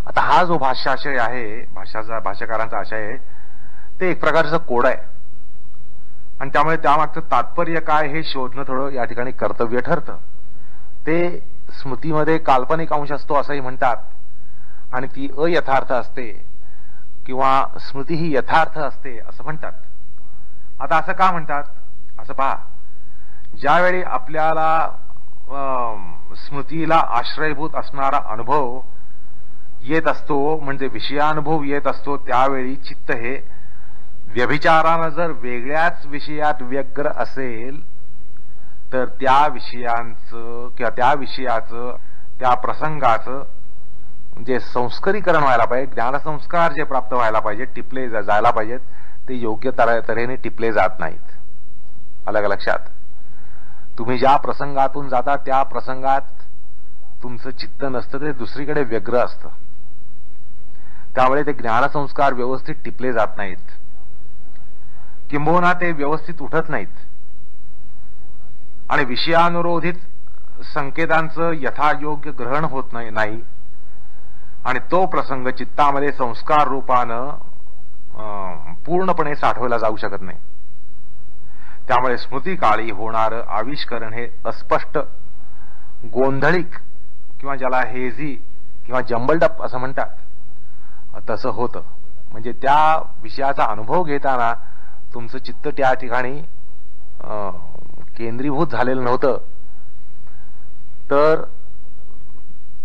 आता हा जो भाष्याशय आहे भाष्यकारांचा आशय आहे ते एक प्रकारचं कोड आहे. आणि त्यामुळे त्यामागचं तात्पर्य काय हे शोधणं थोडं या ठिकाणी कर्तव्य ठरतं. ते स्मृतीमध्ये काल्पनिक अंश असतो असंही म्हणतात आणि ती अयथार्थ असते किंवा स्मृती ही यथार्थ असते असं म्हणतात. आता असं का म्हणतात असं पहा. ज्यावेळी आपल्याला स्मृतीला आश्रयभूत असणारा अनुभव येत असतो म्हणजे विषयानुभव येत असतो त्यावेळी चित्त हे व्यभिचारानं जर वेगळ्याच विषयात व्यग्र असेल तर त्या विषयांचं किंवा त्या विषयाचं त्या प्रसंगाचं जे संस्करीकरण व्हायला पाहिजे ज्ञानसंस्कार जे प्राप्त व्हायला पाहिजे टिपले जायला पाहिजेत ते योग्य तऱ्हेने टिपले जात नाहीत. अलग लक्षात. तुम्ही ज्या प्रसंगातून जाता त्या प्रसंगात तुमचं चित्त नसतं ते दुसरीकडे व्यग्र असतं. त्यामुळे ते ज्ञानसंस्कार व्यवस्थित टिपले जात नाहीत. किंबहुना ते व्यवस्थित उठत नाहीत. आणि विषयानुरोधित संकेतांचं यथायोग्य ग्रहण होत नाही. आणि तो प्रसंग चित्तामध्ये संस्कार रूपानं पूर्णपणे साठवला जाऊ शकत नाही. त्यामुळे स्मृतिकाळी होणारं आविष्करण हे अस्पष्ट गोंधळिक किंवा ज्याला हेझी किंवा जंबलडप असं म्हणतात तसं होतं. म्हणजे त्या विषयाचा अनुभव घेताना तुमचं चित्त त्या ठिकाणी केंद्रीभूत झालेलं नव्हतं तर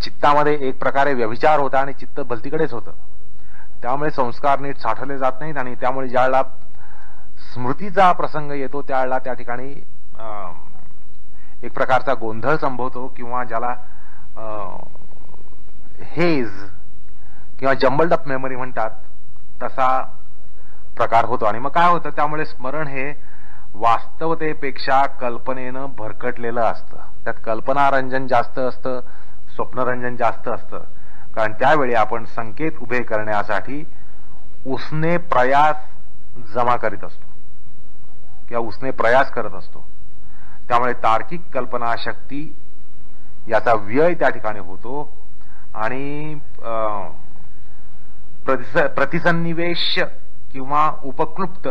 चित्तामध्ये एक प्रकारे व्यभिचार होता आणि चित्त भलतीकडेच होतं. त्यामुळे संस्कार नीट साठवले जात नाहीत आणि त्यामुळे ज्यावेळेला स्मृतीचा प्रसंग येतो त्यावेळेला त्या ठिकाणी एक प्रकारचा गोंधळ संभवतो किंवा ज्याला हेज किंवा जंबल्ड मेमरी म्हणतात तसा प्रकार होतो. आणि मग काय होतं त्यामुळे स्मरण हे वास्तवतेपेक्षा कल्पनेनं भरकटलेलं असतं. त्यात कल्पनारंजन जास्त असतं स्वप्नरंजन जास्त असतं. कारण त्यावेळी आपण संकेत उभे करण्यासाठी उसने प्रयास जमा करीत असतो किंवा उसने प्रयास करत असतो. त्यामुळे तार्किक कल्पना शक्ती याचा व्यय त्या ठिकाणी होतो आणि प्रतिसन्निवेश किंवा उपक्लुप्त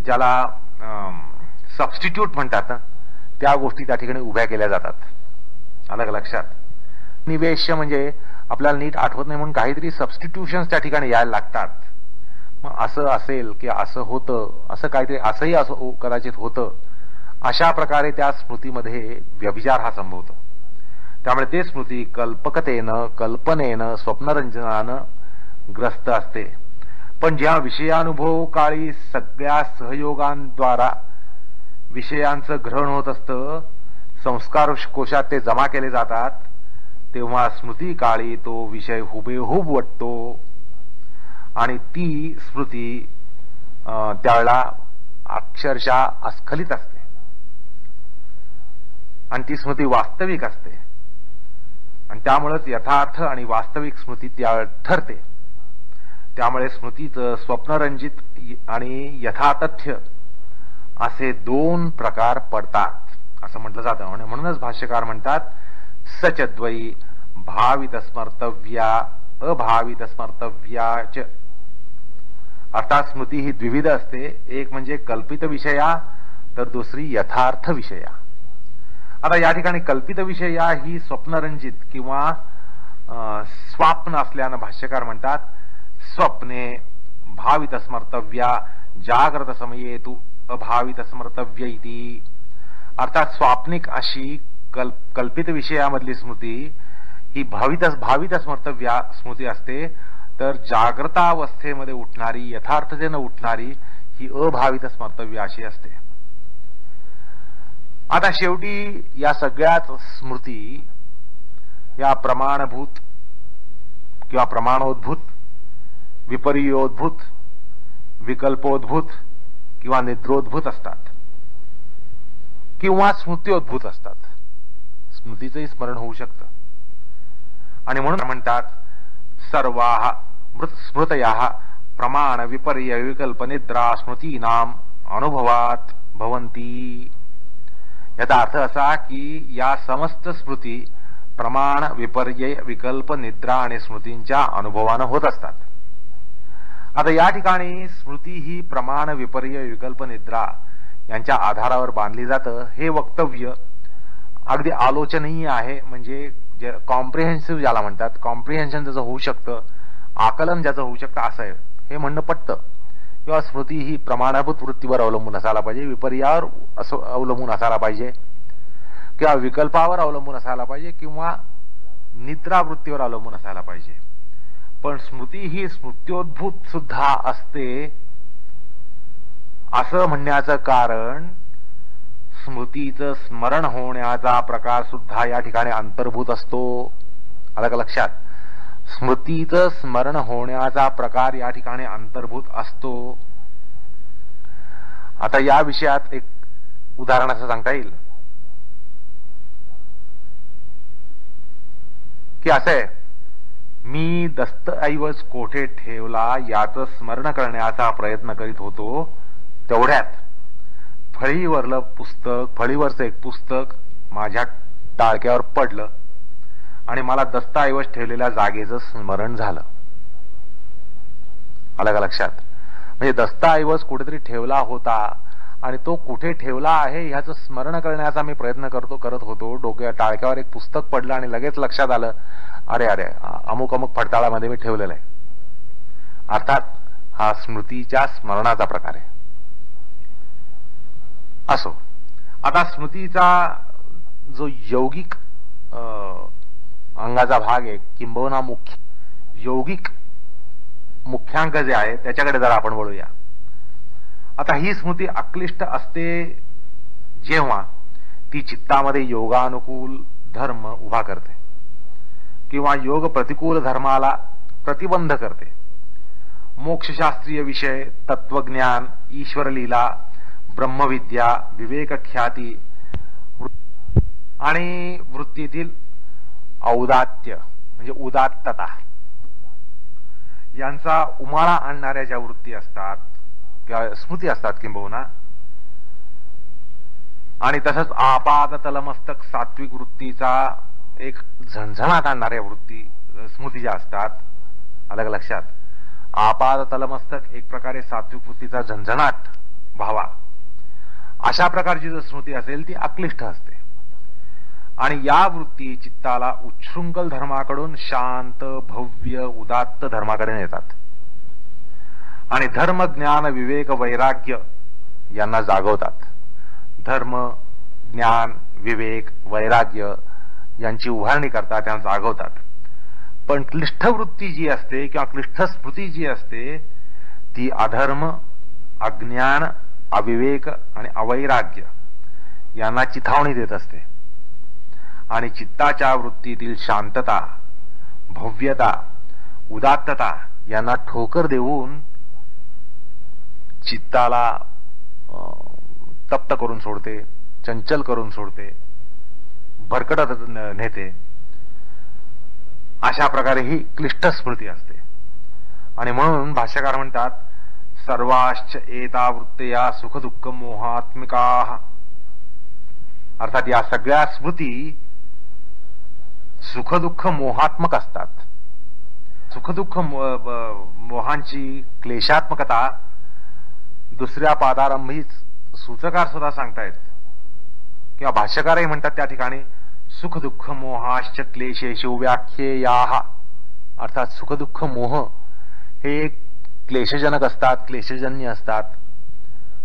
ज्याला सबस्टिट्यूट म्हणतात त्या गोष्टी त्या ठिकाणी उभ्या केल्या जातात. अलग लक्षात. निवेश म्हणजे आपल्याला नीट आठवत नाही म्हणून काहीतरी सबस्टिट्यूशन्स त्या ठिकाणी यायला लागतात. मग असं असेल की असं होतं असं काहीतरी असंही असं कदाचित होतं अशा प्रकारे त्या स्मृतीमध्ये व्यभिचार हा संभवतो. त्यामुळे ते स्मृती कल्पकतेनं कल्पनेनं स्वप्नरंजनानं ग्रस्त असते. पण ज्या विषयानुभव काळी सगळ्या सहयोगांद्वारा विषयांचं ग्रहण होत असतं संस्कार कोशात ते जमा केले जातात तेव्हा स्मृती काळी तो विषय हुबेहूब वाटतो आणि ती स्मृती त्यावेळेला अक्षरशः अस्खलित असते आणि ती स्मृती वास्तविक असते आणि त्यामुळेच यथार्थ आणि वास्तविक स्मृती त्या ठरते. त्यामुळे स्मृतीचं स्वप्नरंजित आणि यथातथ्य असे दोन प्रकार पडतात असं म्हटलं जातं. म्हणूनच भाष्यकार म्हणतात सचद्वयी भावित स्मर्तव्या अभावित स्मर्तव्याच. अर्थात स्मृती ही द्विविध असते, एक म्हणजे कल्पित विषया तर दुसरी यथार्थ विषया. आता या ठिकाणी कल्पित विषया ही स्वप्नरंजित किंवा स्वाप्न असल्यानं भाष्यकार म्हणतात स्वप्ने भावित स्मर्तव्या जाग्रत समये तु अभावित स्मर्तव्य इति. अर्थात स्वाप्निक अशी कल्पित विषयामधली स्मृती ही भावित स्मर्तव्या स्मृती असते, तर जाग्रतावस्थेमध्ये उठणारी यथार्थतेनं उठणारी ही अभावित स्मर्तव्य अशी असते. आता शेवटी या सगळ्याच स्मृती या प्रमाणभूत किंवा प्रमाणोद्भूत, विपर्योद्भूत, विकल्पोद्भूत किंवा निद्रोद्भूत असतात किंवा स्मृत्योद्भूत असतात. स्मृतीचंही स्मरण होऊ शकतं. आणि म्हणून म्हणतात सर्वाः स्मृतयाः प्रमाण विपर्य विकल्प निद्रा स्मृतीनाम अनुभवात भवन्ति. याचा अर्थ असा की या समस्त स्मृती प्रमाण विपर्य विकल्प निद्रा आणि स्मृतींच्या अनुभवानं होत असतात. आता या ठिकाणी स्मृती ही प्रमाण विपर्य विकल्प निद्रा यांच्या आधारावर बांधली जातं हे वक्तव्य अगदी आलोचनीय आहे. म्हणजे कॉम्प्रिहेन्सिव्ह ज्याला म्हणतात, कॉम्प्रिहेन्शन ज्याचं होऊ शकतं, आकलन ज्याचं होऊ शकतं असं आहे हे म्हणणं पटतं. किंवा स्मृती ही प्रमाणभूत वृत्तीवर अवलंबून असायला पाहिजे, विपर्यावर अवलंबून असायला पाहिजे किंवा विकल्पावर अवलंबून असायला पाहिजे किंवा निद्रा वृत्तीवर अवलंबून असायला पाहिजे. पण स्मृती ही स्मृत्योद्भूत सुद्धा असते असं म्हणण्याचं कारण स्मृतीचं स्मरण होण्याचा प्रकार सुद्धा या ठिकाणी अंतर्भूत असतो. आलं का लक्षात? स्मृतीचं स्मरण होण्याचा प्रकार या ठिकाणी अंतर्भूत असतो. आता या विषयात एक उदाहरण असं सांगता येईल की असं आहे, मी दस्तऐवज कोठे ठेवला याचं स्मरण करण्याचा प्रयत्न करीत होतो, तेवढ्यात फळीवरचं एक पुस्तक माझ्या टाळक्यावर पडलं आणि मला दस्तऐवज ठेवलेल्या जागेचं स्मरण झालं. आलं का लक्षात? म्हणजे दस्तऐवज कुठेतरी ठेवला होता आणि तो कुठे ठेवला आहे ह्याचं स्मरण करण्याचा मी प्रयत्न करत होतो. टाळक्यावर एक पुस्तक पडलं आणि लगेच लक्षात आलं, अरे अरे अमुक अमुक फडताळामध्ये मी ठेवलेलं आहे. अर्थात हा स्मृतीच्या स्मरणाचा प्रकार आहे. असो, आता स्मृतीचा जो यौगिक अंगाचा भाग आहे किंबहुना यौगिक मुख्यांक जे आहे त्याच्याकडे जरा आपण वळूया. आता ही स्मृती अक्लिष्ट असते जेव्हा ती चित्तामध्ये योगानुकूल धर्म उभा करते किंवा योग प्रतिकूल धर्माला प्रतिबंध करते. मोक्षशास्त्रीय विषय, तत्वज्ञान, ईश्वरलीला, ब्रह्मविद्या, विवेकख्याती आणि वृत्तीतील औदात्य म्हणजे उदात्तता यांचा उमाळा आणणाऱ्या ज्या वृत्ती असतात किंवा स्मृती असतात किंबहुना, आणि तसंच आपाद तलमस्तक सात्विक वृत्तीचा एक झणझणाट आणणाऱ्या वृत्ती स्मृती ज्या असतात. अलग लक्षात? आपाद तलमस्तक एक प्रकारे सात्विक वृत्तीचा झणझणाट व्हावा अशा प्रकारची जर स्मृती असेल ती अक्लिष्ट असते. आणि या वृत्ती चित्ताला उच्छृंखल धर्माकडून शांत भव्य उदात्त धर्माकडे नेतात आणि धर्म ज्ञान विवेक वैराग्य यांना जागवतात. धर्म ज्ञान विवेक वैराग्य यांची उभारणी करतात, त्यांना जागवतात. पण क्लिष्ठ वृत्ती जी असते किंवा क्लिष्ठ स्मृती जी असते ती अधर्म, अज्ञान, अविवेक आणि अवैराग्य यांना चिथावणी देत असते आणि चित्ताच्या वृत्तीतील शांतता, भव्यता, उदात्तता यांना ठोकर देऊन चित्ताला तप्त करून सोडते, चंचल करून सोडते, भरकटत नेते. अशा प्रकारे ही क्लिष्ट स्मृती असते. आणि म्हणून भाष्यकार म्हणतात सर्वाश्च एता वृत्तया सुख दुःख मोहात्मिका, अर्थात या सगळ्या स्मृती सुख दुःख मोहात्मक असतात. सुख दुःख मोहांची क्लेशात्मकता दुसऱ्या पादारंभीच सूचकार सुद्धा सांगतायत किंवा भाष्यकारही म्हणतात त्या ठिकाणी सुख दुःख मोहाश्च क्लेशेषु व्याख्येयाः, अर्थात सुख दुःख मोह हे क्लेशजनक असतात, क्लेशजन्य असतात.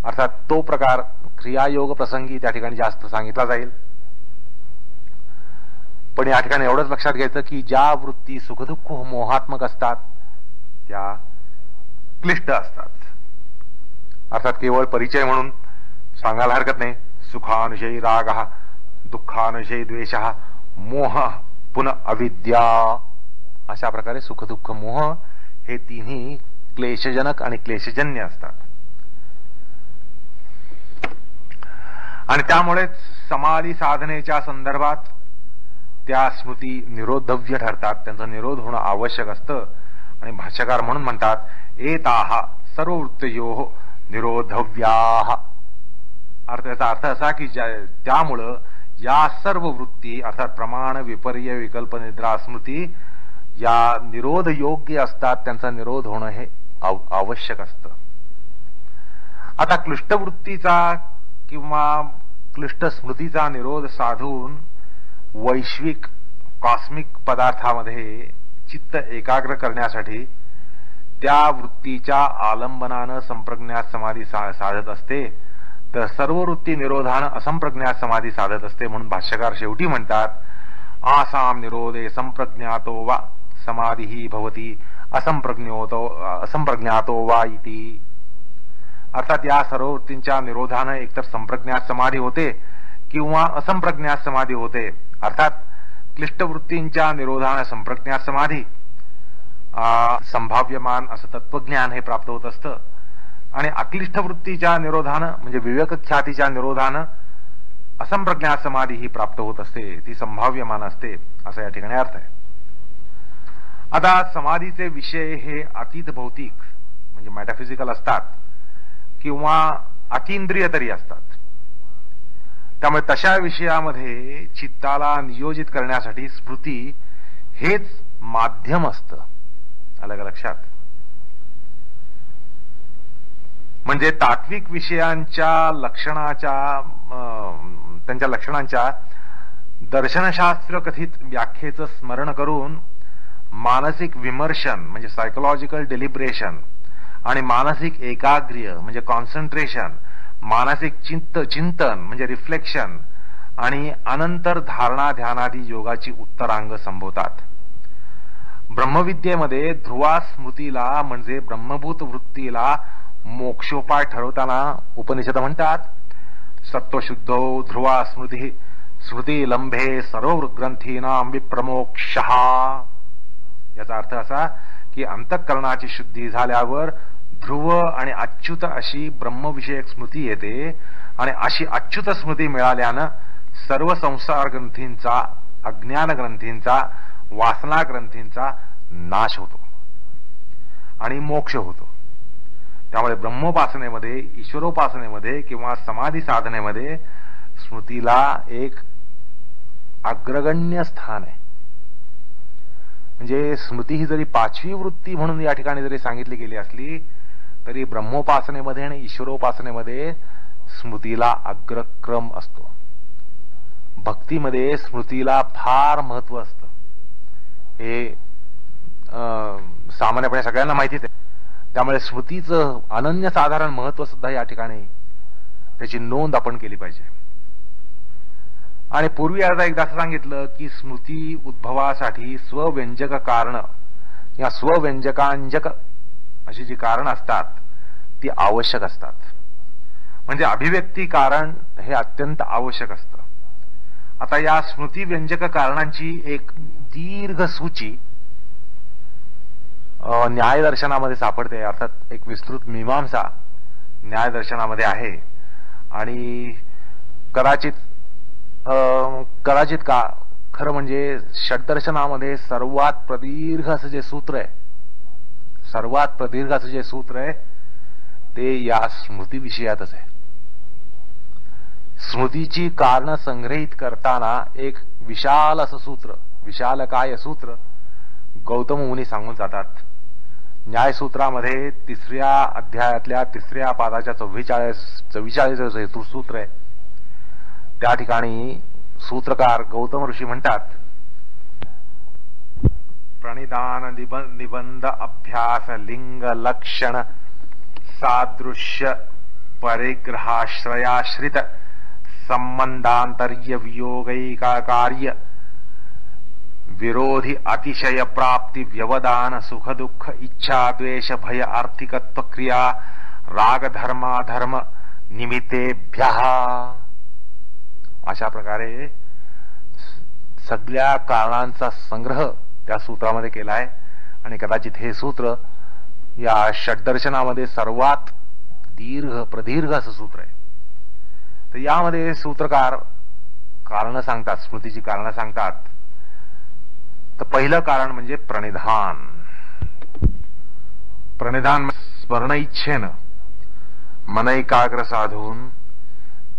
अर्थात तो प्रकार क्रियायोग प्रसंगी त्या ठिकाणी जास्त सांगितला जाईल. पण या ठिकाणी एवढंच लक्षात घ्यायचं की ज्या वृत्ती सुखदुःख मोहात्मक असतात त्या क्लिष्ट असतात. अर्थात केवळ परिचय म्हणून सांगायला हरकत नाही. सुखानुषयी राग, दुःखानुषयी द्वेष, मोह पुन्हा अविद्या, अशा प्रकारे सुखदुःख मोह हे तिन्ही क्लेशजनक आणि क्लेशजन्य असतात. आणि त्यामुळेच समाधी साधनेच्या संदर्भात त्या स्मृती निरोधव्य ठरतात, त्यांचा निरोध होणं आवश्यक असतं. आणि भाष्यकार म्हणून म्हणतात एताः सर्व वृत्तयोः निरोधव्याः. याचा अर्थ असा की त्यामुळं या सर्व वृत्ती अर्थात प्रमाण विपर्य विकल्प निद्रा स्मृती या निरोध योग्य असतात, त्यांचा निरोध होणं हे आवश्यक असतं. आता क्लिष्ट वृत्तीचा किंवा क्लिष्ट स्मृतीचा निरोध साधून वैश्विक कॉस्मिक पदार्थामध्ये चित्त एकाग्र करण्यासाठी त्या वृत्तीच्या आलंबनानं संप्रज्ञात समाधी साधत असते, तर सर्व वृत्ती निरोधानं असंप्रज्ञात समाधी साधत असते. म्हणून भाष्यकार शेवटी म्हणतात आसाम निरोधे संप्रज्ञातो वा समाधी भवती असंप्रज्ञातो वा इति. अर्थात या सर्व वृत्तींच्या निरोधानं एकतर संप्रज्ञात समाधी होते किंवा असंप्रज्ञात समाधी होते. अर्थात क्लिष्ट वृत्तींच्या निरोधानं संप्रज्ञात समाधी, संभाव्यमान असं तत्वज्ञान हे प्राप्त होत असतं. आणि अक्लिष्ट वृत्तीच्या निरोधानं म्हणजे विवेक ख्यातीच्या निरोधानं असंप्रज्ञात समाधी ही प्राप्त होत असते, ती संभाव्यमान असते, असा या ठिकाणी अर्थ आहे. आता समाधीचे विषय हे अतीत भौतिक म्हणजे मेटाफिजिकल असतात किंवा अतींद्रिय तरी असतात. त्यामुळे तशा विषयामध्ये चित्ताला नियोजित करण्यासाठी स्मृती हेच माध्यम असतं. आलं का लक्षात? म्हणजे तात्विक विषयांच्या त्यांच्या लक्षणांच्या दर्शनशास्त्र कथित व्याख्येचं स्मरण करून मानसिक विमर्शन म्हणजे सायकोलॉजिकल डेलिब्रेशन आणि मानसिक एकाग्र्य म्हणजे कॉन्सन्ट्रेशन, मानसिक चिंतन म्हणजे रिफ्लेक्शन आणि अनंतर धारणा ध्यानादी योगाची उत्तरांग संबोधतात. ब्रह्मविद्येमध्ये ध्रुवा स्मृतीला म्हणजे ब्रह्मभूत वृत्तीला मोक्षोपाय ठरवताना उपनिषद म्हणतात सत्वशुद्धो ध्रुवा स्मृती स्मृती लंभे सर्व ग्रंथीनां विप्रमोक्षः. याचा अर्थ असा की अंतःकरणाची शुद्धी झाल्यावर ध्रुव आणि अच्युत अशी ब्रह्मविषयक स्मृती येते आणि अशी अच्युत स्मृती मिळाल्यानं सर्व संसार ग्रंथींचा, अज्ञान ग्रंथींचा, वासना ग्रंथींचा नाश होतो आणि मोक्ष होतो. त्यामुळे ब्रह्मोपासनेमध्ये, ईश्वरोपासनेमध्ये किंवा समाधी साधनेमध्ये स्मृतीला एक अग्रगण्य स्थान आहे. म्हणजे स्मृती ही जरी पाचवी वृत्ती म्हणून या ठिकाणी जरी सांगितली गेली असली तरी ब्रह्मोपासनेमध्ये आणि ईश्वरोपासनेमध्ये स्मृतीला अग्रक्रम असतो. भक्तीमध्ये स्मृतीला फार महत्व असतं, हे सामान्यपणे सगळ्यांना माहितीच आहे. त्यामुळे स्मृतीचं अनन्यसाधारण महत्व सुद्धा या ठिकाणी त्याची नोंद आपण केली पाहिजे. आणि पूर्वी एकदा असं सांगितलं की स्मृती उद्भवासाठी स्वव्यंजक कारण या स्वव्यंजकांजक अशी जी कारण असतात ती आवश्यक असतात. म्हणजे अभिव्यक्ती कारण हे अत्यंत आवश्यक असतं. आता या स्मृती व्यंजक कारणांची एक दीर्घ सूची न्यायदर्शनामध्ये सापडते. अर्थात एक विस्तृत मीमांसा न्यायदर्शनामध्ये आहे. आणि कदाचित का खरं म्हणजे षड्दर्शनामध्ये सर्वात प्रदीर्घ असं जे सूत्र आहे सर्वात प्रदीर्घाचं जे सूत्र आहे ते या स्मृती विषयातच आहे. स्मृतीची कारण संग्रहित करताना एक विशाल असं सूत्र, विशालकाय सूत्र गौतम मुनी सांगून जातात. न्यायसूत्रामध्ये 3ऱ्या अध्यायातल्या 3ऱ्या पादाच्या 44 सूत्र आहे. त्या ठिकाणी सूत्रकार गौतम ऋषी म्हणतात, प्रणिधान निबंध अभ्यास लिंग लक्षण सादृश्य परिग्रहाश्रयाश्रित संबंधांतर्य वियोगैका कार्य विरोधी अतिशय प्राप्ति व्यवधान सुख दुःख इच्छा द्वेष भय आर्थिकत्व क्रिया राग धर्माधर्म निमित्तेभ्यः, अशा प्रकारे सगळ्या कारणांचा संग्रह त्या सूत्रामध्ये केला आहे. आणि कदाचित हे सूत्र या षड्दर्शनामध्ये सर्वात प्रदीर्घ असं सूत्र आहे. तर यामध्ये सूत्रकार कारण सांगतात, स्मृतीची कारण सांगतात. तर पहिलं कारण म्हणजे प्रणिधान. प्रणिधान स्मरण इच्छेनं मन एकाग्र साधून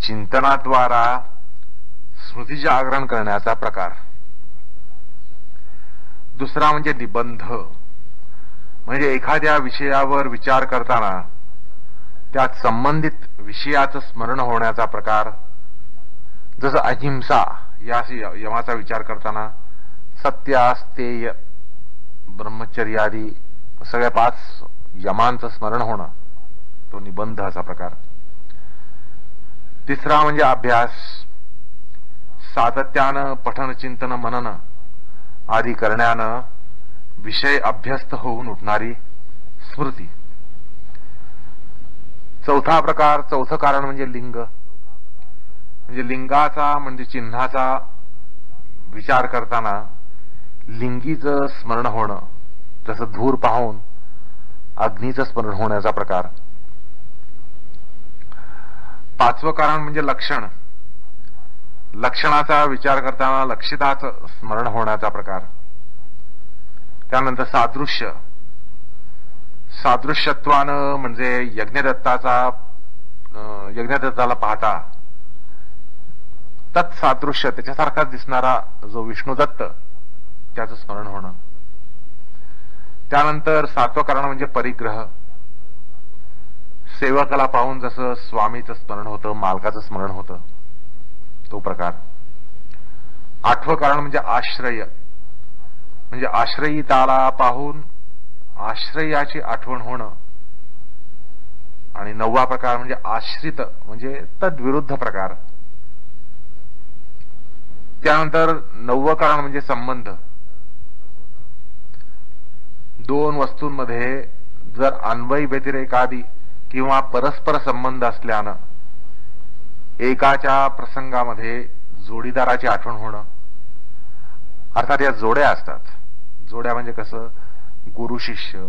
चिंतनाद्वारा स्मृती जागरण करण्याचा प्रकार. दुसरा म्हणजे निबंध, म्हणजे एखाद्या विषयावर विचार करताना त्यात संबंधित विषयाचं स्मरण होण्याचा प्रकार. जसं अहिंसा या यमाचा विचार करताना सत्य अस्तेय ब्रह्मचर्यादी सगळ्या 5 यमांचं स्मरण होणं, तो निबंध असा प्रकार. तिसरा म्हणजे अभ्यास, सातत्यानं पठन चिंतन मनन आदी करण्यानं विषय अभ्यस्त होऊन उठणारी स्मृती. चौथं कारण म्हणजे लिंग, म्हणजे लिंगाचा म्हणजे चिन्हाचा विचार करताना लिंगीचं स्मरण होणं, जसं धूर पाहून अग्नीचं स्मरण होण्याचा प्रकार. 5वं कारण म्हणजे लक्षण, लक्षणाचा विचार करताना लक्षिताचं स्मरण होण्याचा प्रकार. त्यानंतर सादृश्य, सादृश्यत्वानं म्हणजे यज्ञदत्ताला पाहता तत्सादृश्य त्याच्यासारखाच दिसणारा जो विष्णुदत्त त्याचं स्मरण होणं. त्यानंतर 7वं कारण म्हणजे परिग्रह, सेवकाला पाहून जसं स्वामीचं स्मरण होतं, मालकाचं स्मरण होतं, तो प्रकार. 8वं कारण म्हणजे आश्रय, म्हणजे आश्रयिताला पाहून आश्रयाची आठवण होणं. आणि 9वा प्रकार म्हणजे आश्रित, म्हणजे तद्विरुद्ध प्रकार. त्यानंतर 9वं कारण म्हणजे संबंध. 2 वस्तूंमध्ये जर अन्वयी व्यतिरेकादी किंवा परस्पर संबंध असल्यानं एकाच्या प्रसंगामध्ये जोडीदाराची आठवण होणं. अर्थात या जोड्या असतात. जोड्या म्हणजे कसं, गुरु शिष्य,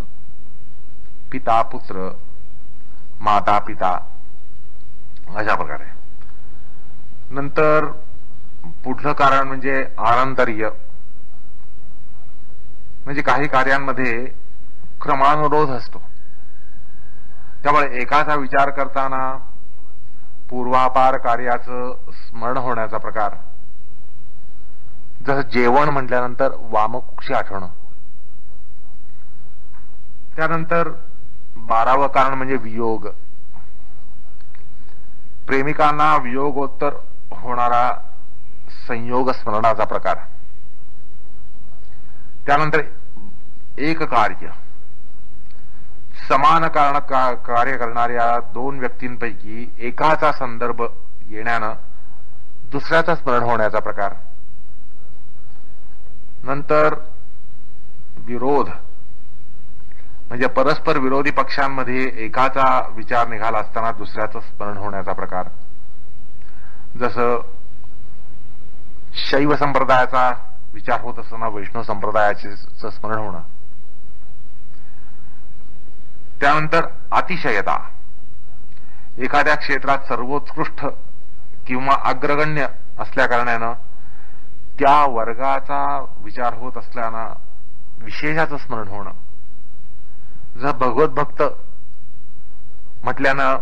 पिता पुत्र, माता पिता, अशा प्रकारे. नंतर पुढलं कारण म्हणजे आनंतर्य, म्हणजे काही कार्यांमध्ये क्रमानुरोध असतो. त्यामुळे एकाचा विचार करताना पूर्वापार कार्याचं स्मरण होण्याचा प्रकार. जसं जेवण म्हटल्यानंतर वामकुक्षी आठवणं. त्यानंतर 12वं कारण म्हणजे वियोग, प्रेमिकांना वियोगोत्तर होणारा संयोग स्मरणाचा प्रकार. त्यानंतर एक कार्य, समान कार्य करणाऱ्या 2 व्यक्तींपैकी एकाचा संदर्भ येण्यानं दुसऱ्याचं स्मरण होण्याचा प्रकार. नंतर विरोध, म्हणजे परस्पर विरोधी पक्षांमध्ये एकाचा विचार निघाला असताना दुसऱ्याचं स्मरण होण्याचा प्रकार. जसं शैव संप्रदायाचा विचार होत असताना वैष्णव संप्रदायाचे स्मरण होणं. त्यानंतर अतिशयता, एखाद्या क्षेत्रात सर्वोत्कृष्ट किंवा अग्रगण्य असल्याकारणानं त्या वर्गाचा विचार होत असल्यानं विशेषाचं स्मरण होणं. जर भगवत भक्त म्हटल्यानं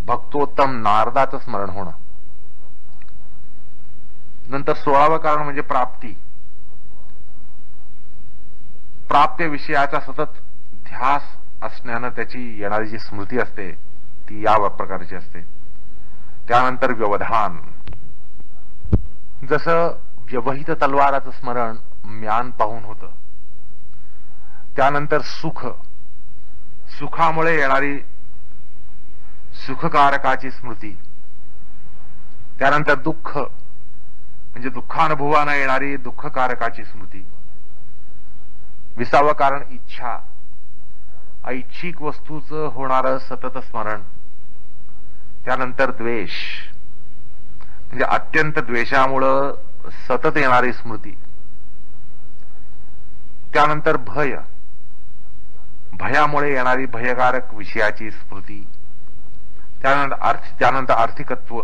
भक्तोत्तम नारदाचं स्मरण होणं. नंतर 16वं कारण म्हणजे प्राप्ती. प्राप्य विषयाचा सतत ध्यास असण्यानं त्याची येणारी जी स्मृती असते ती या प्रकारची असते. त्यानंतर व्यवधान. जसं व्यवहित तलवाराचं स्मरण म्यान पाहून होतं. त्यानंतर सुख. सुखामुळे येणारी सुखकारकाची स्मृती. त्यानंतर दुःख म्हणजे दुःखानुभवानं येणारी दुःखकारकाची स्मृती. 20वं कारण इच्छा. ऐच्छिक वस्तूचं होणारं सतत स्मरण. त्यानंतर द्वेष म्हणजे अत्यंत द्वेषामुळं सतत येणारी स्मृती. त्यानंतर भय. भयामुळे येणारी भयकारक विषयाची स्मृती. त्यानंतर आर्थिकत्व.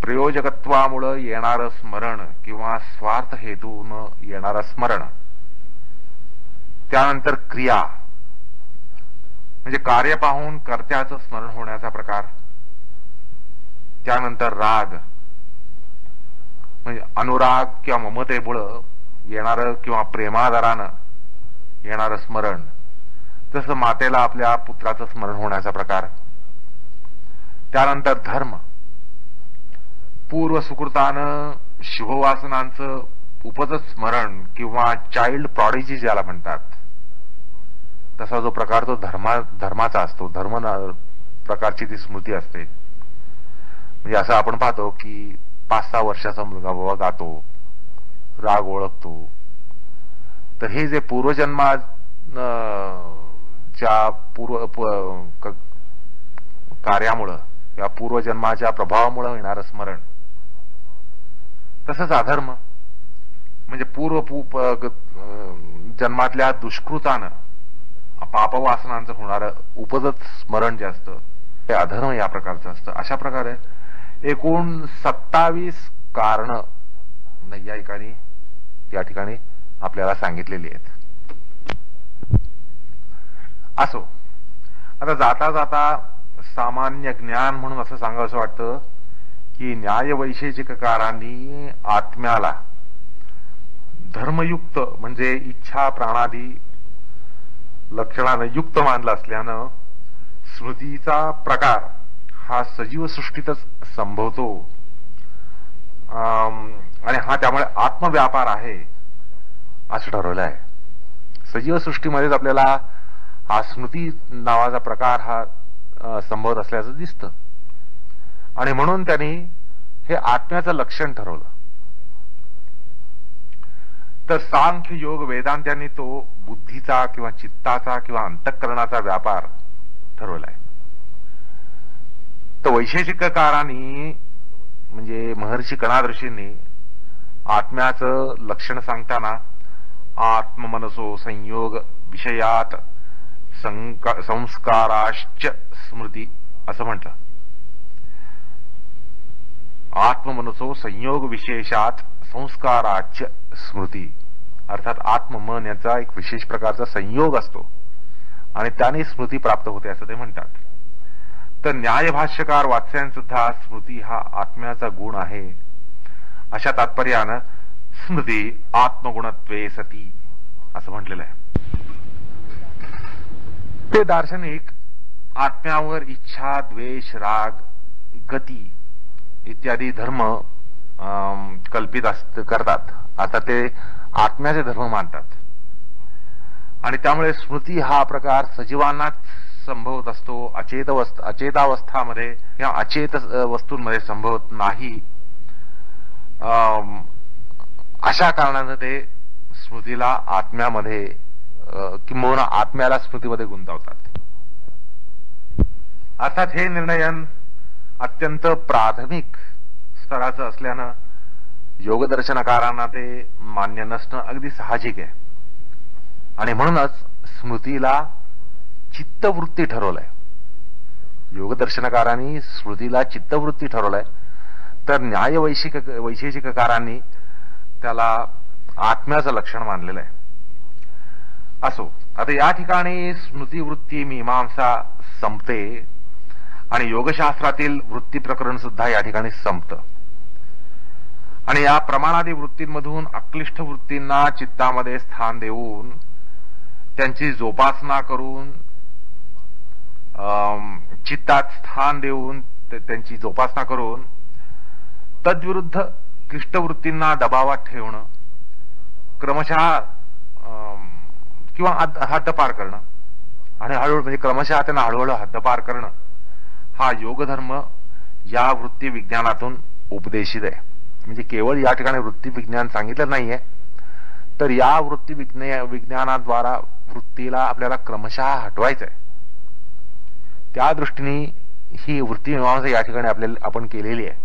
प्रयोजकत्वामुळं येणारं स्मरण किंवा स्वार्थ हेतून येणारं स्मरण. त्यानंतर क्रिया म्हणजे कार्य पाहून कर्त्याचं स्मरण होण्याचा प्रकार. त्यानंतर राग म्हणजे अनुराग किंवा ममतेमुळं येणारं किंवा प्रेमादरानं येणारं स्मरण. जसं मातेला आपल्या पुत्राचं स्मरण होण्याचा प्रकार. त्यानंतर धर्म. पूर्व सुकृतानं शुभवासनांचं उपजत स्मरण किंवा चाइल्ड प्रॉडिजी ज्याला म्हणतात तसा जो प्रकार तो धर्माचा असतो. धर्म प्रकारची ती स्मृती असते. म्हणजे असं आपण पाहतो की 5-6 वर्षाचा मुलगा बाबा गातो, राग ओळखतो. तर हे जे पूर्वजन्माच्या कार्यामुळं या पूर्वजन्माच्या प्रभावामुळं येणारं स्मरण. तसंच अधर्म म्हणजे जन्मातल्या दुष्कृतानं पापवासनांचं होणारं उपजत स्मरण जे असतं ते अधर्म या प्रकारचं असतं. अशा प्रकारे एकूण 27 कारणं नैयायिकांनी या ठिकाणी आपल्याला सांगितलेली आहेत. असो, आता जाता जाता सामान्य ज्ञान म्हणून असं सांगावंसं वाटतं की न्यायवैशेषिककारांनी आत्म्याला धर्मयुक्त म्हणजे इच्छा प्राणादी लक्षणानं युक्त मानलं असल्यानं स्मृतीचा प्रकार हा सजीव सृष्टीतच संभवतो आणि हा त्यामुळे आत्मव्यापार आहे असं ठरवलं आहे. सजीव सृष्टीमध्येच आपल्याला हा स्मृती नावाचा प्रकार हा संभवत असल्याचं दिसतं आणि म्हणून त्यांनी हे आत्म्याचं लक्षण ठरवलं. तर सांख्य योग वेदांत्यांनी तो बुद्धीचा किंवा चित्ताचा किंवा अंतःकरणाचा व्यापार ठरवलाय. तर वैशेषिककारांनी म्हणजे महर्षी कणादृषींनी आत्म्याचं लक्षण सांगताना आत्ममनसो संयोग विषयात संस्काराश्च स्मृती असं म्हटलं. आत्ममनसो संयोग विशेषात संस्काराच स्मृती अर्थात आत्ममन याचा एक विशेष प्रकारचा संयोग असतो आणि त्याने स्मृती प्राप्त होते असं ते म्हणतात. तर न्यायभाष्यकार वात्स्यायन सुद्धा स्मृती हा आत्म्याचा गुण आहे अशा तात्पर्यानं स्मृती आत्मगुणत्वे सती असं म्हटलेलं आहे. ते दार्शनिक आत्म्यावर इच्छा द्वेष राग गती इत्यादी धर्म कल्पित करतात. आता ते आत्म्याचे धर्म मानतात आणि त्यामुळे स्मृती हा प्रकार सजीवांनाच संभवत असतो. अचेतावस्थामध्ये किंवा अचेत वस्तूंमध्ये संभवत नाही. अशा कारणानं ते स्मृतीला आत्म्यामध्ये किंबहुना आत्म्याला स्मृतीमध्ये गुंतवतात. अर्थात हे निर्णयन अत्यंत प्राथमिक स्तराचं असल्यानं योगदर्शनकारांना ते मान्य नसणं अगदी साहजिक आहे आणि म्हणूनच स्मृतीला चित्तवृत्ती ठरवलंय. योगदर्शनकारांनी स्मृतीला चित्तवृत्ती ठरवलंय तर वैशेषिककारांनी त्याला आत्म्याचं लक्षण मानलेलं आहे. असो, आता या ठिकाणी स्मृतिवृत्ती मीमांसा संपते आणि योगशास्त्रातील वृत्ती प्रकरण सुद्धा या ठिकाणी संपतं. आणि या प्रमाणादी वृत्तींमधून अक्लिष्ट वृत्तींना चित्तामध्ये स्थान देऊन त्यांची जोपासना करून चित्तात स्थान देऊन त्यांची जोपासना करून तद्विरुद्ध क्लिष्ट वृत्तींना दबावात ठेवणं, क्रमशः किंवा हद्दपार करणं आणि हळूहळू म्हणजे क्रमशः त्यांना हळूहळू हद्दपार करणं, हा योगधर्म या वृत्ती विज्ञानातून उपदेशित आहे. म्हणजे केवळ या ठिकाणी वृत्ती विज्ञान सांगितलं नाहीये, तर या वृत्ती विज्ञानाद्वारा वृत्तीला आपल्याला क्रमशः हटवायचंय. त्या दृष्टीने ही वृत्ती मीमांसा या ठिकाणी आपण केलेली आहे.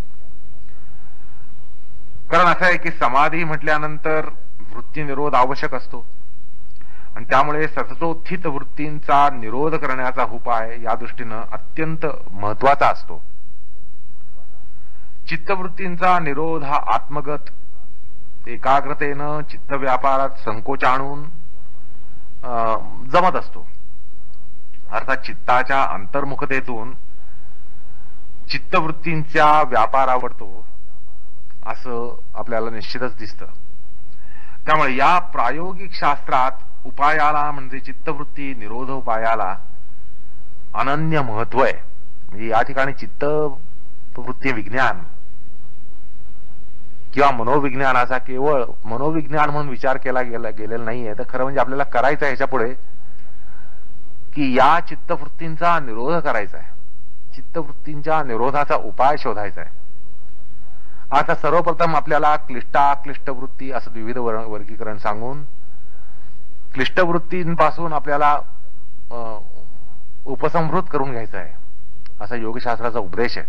कारण असं आहे की समाधी म्हटल्यानंतर वृत्ती निरोध आवश्यक असतो आणि त्यामुळे सततोत्थित वृत्तींचा निरोध करण्याचा उपाय या दृष्टीनं अत्यंत महत्वाचा असतो. चित्तवृत्तींचा निरोध हा आत्मगत एकाग्रतेनं चित्त व्यापारात संकोच आणून जमत असतो. अर्थात चित्ताच्या अंतर्मुखतेतून चित्तवृत्तींचा व्यापार आवडतो असं आपल्याला निश्चितच दिसतं. त्यामुळे या प्रायोगिक शास्त्रात उपायाला म्हणजे चित्तवृत्ती निरोधोपायाला अनन्य महत्व आहे. म्हणजे या ठिकाणी चित्तवृत्ती विज्ञान किंवा मनोविज्ञानाचा केवळ मनोविज्ञान म्हणून विचार केला गेलेला नाहीये, तर खरं म्हणजे आपल्याला करायचं आहे ह्याच्या पुढे की या चित्तवृत्तींचा निरोध करायचा आहे, चित्तवृत्तींच्या निरोधाचा उपाय शोधायचा आहे. आता सर्वप्रथम आपल्याला क्लिष्ट वृत्ती असं विविध वर्गीकरण सांगून क्लिष्ट वृत्तींपासून आपल्याला उपसंहृत करून घ्यायचं आहे असा योगशास्त्राचा उपदेश आहे.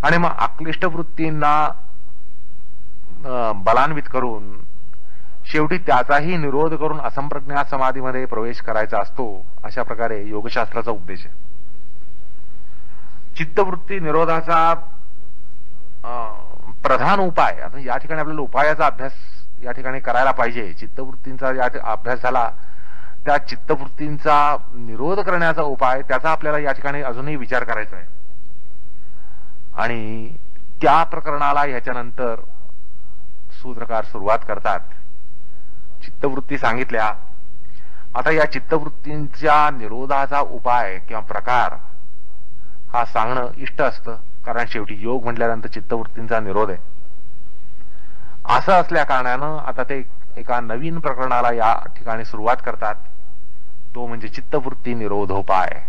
आणि मग अक्लिष्ट वृत्तींना बलान्वित करून शेवटी त्याचाही निरोध करून असंप्रज्ञात समाधीमध्ये प्रवेश करायचा असतो, अशा प्रकारे योगशास्त्राचा उपदेश आहे. चित्तवृत्ती निरोधाचा प्रधान उपाय, आता या ठिकाणी आपल्याला उपायाचा अभ्यास या ठिकाणी करायला पाहिजे. चित्तवृत्तींचा या अभ्यास झाला, त्या चित्तवृत्तींचा निरोध करण्याचा उपाय त्याचा आपल्याला या ठिकाणी अजूनही विचार करायचा आहे. आणि त्या प्रकरणाला ह्याच्यानंतर सूत्रकार सुरुवात करतात. चित्तवृत्ती सांगितल्या, आता या चित्तवृत्तींच्या निरोधाचा उपाय किंवा प्रकार हा सांगणं इष्ट असतं, कारण शेवटी योग म्हटल्यानंतर चित्तवृत्तींचा निरोध आहे. असं असल्या कारणानं आता ते एका नवीन प्रकरणाला या ठिकाणी सुरुवात करतात, तो म्हणजे चित्तवृत्ती निरोधोपाय.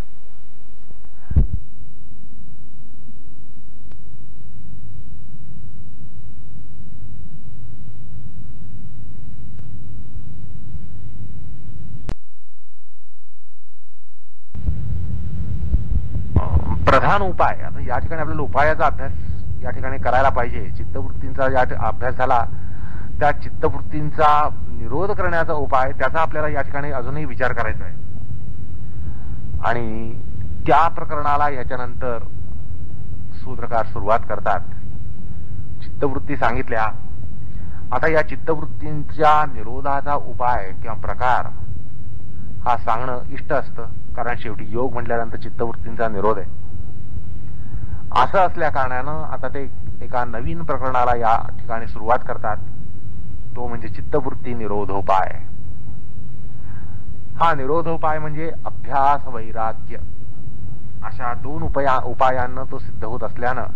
प्रधान उपाय, आता या ठिकाणी आपल्याला उपायाचा अभ्यास या ठिकाणी करायला पाहिजे. चित्तवृत्तींचा या अभ्यास झाला, त्या चित्तवृत्तींचा निरोध करण्याचा उपाय त्याचा आपल्याला या ठिकाणी अजूनही विचार करायचा आहे. आणि त्या प्रकरणाला याच्यानंतर सूत्रकार सुरुवात करतात. चित्तवृत्ती सांगितल्या, आता या चित्तवृत्तींच्या निरोधाचा उपाय किंवा प्रकार हा सांगणं इष्ट असतं, कारण शेवटी योग म्हटल्यानंतर चित्तवृत्तींचा निरोध आहे. असं असल्या कारणानं आता ते एका नवीन प्रकरणाला या ठिकाणी सुरुवात करतात, तो म्हणजे चित्तवृत्ती निरोधोपाय. हा निरोधोपाय म्हणजे अभ्यास वैराग्य अशा दोन उपायांना तो सिद्ध होत असल्यानं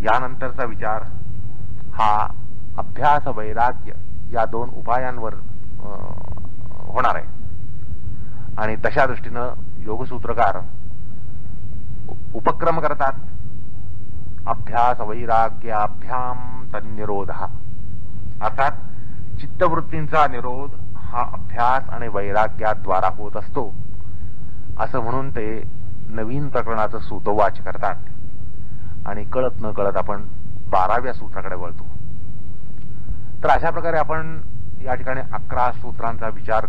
यानंतरचा विचार हा अभ्यास वैराग्य या दोन उपायांवर होणार आहे. आणि तशा दृष्टीनं योगसूत्रकार उपक्रम करतात. अभ्यास वैराग्याभ्याम तन्निरोध, अर्थात चित्तवृत्तींचा निरोध हा अभ्यास आणि वैराग्याद्वारा होत असतो असं म्हणून ते नवीन प्रकरणाचं सूतोवाच करतात. आणि कळत न कळत आपण 12व्या सूत्राकडे वळतो. तर अशा प्रकारे आपण या ठिकाणी 11 सूत्रांचा विचार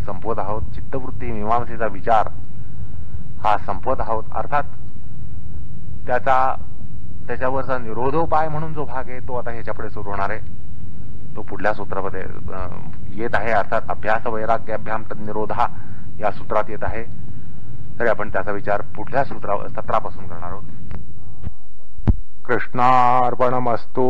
संपवत आहोत. चित्तवृत्ती मीमांसेचा विचार हा संपवत आहोत. अर्थात त्याच्यावरचा निरोधोपाय म्हणून जो भाग आहे तो आता ह्याच्यापुढे सुरू होणार आहे. तो पुढल्या सूत्रामध्ये येत आहे, अर्थात अभ्यास वैराग्याभ्याम तन्निरोधा या सूत्रात येत आहे. तरी आपण त्याचा विचार पुढल्या सत्रापासून करणार आहोत. कृष्णार्पणमस्तु.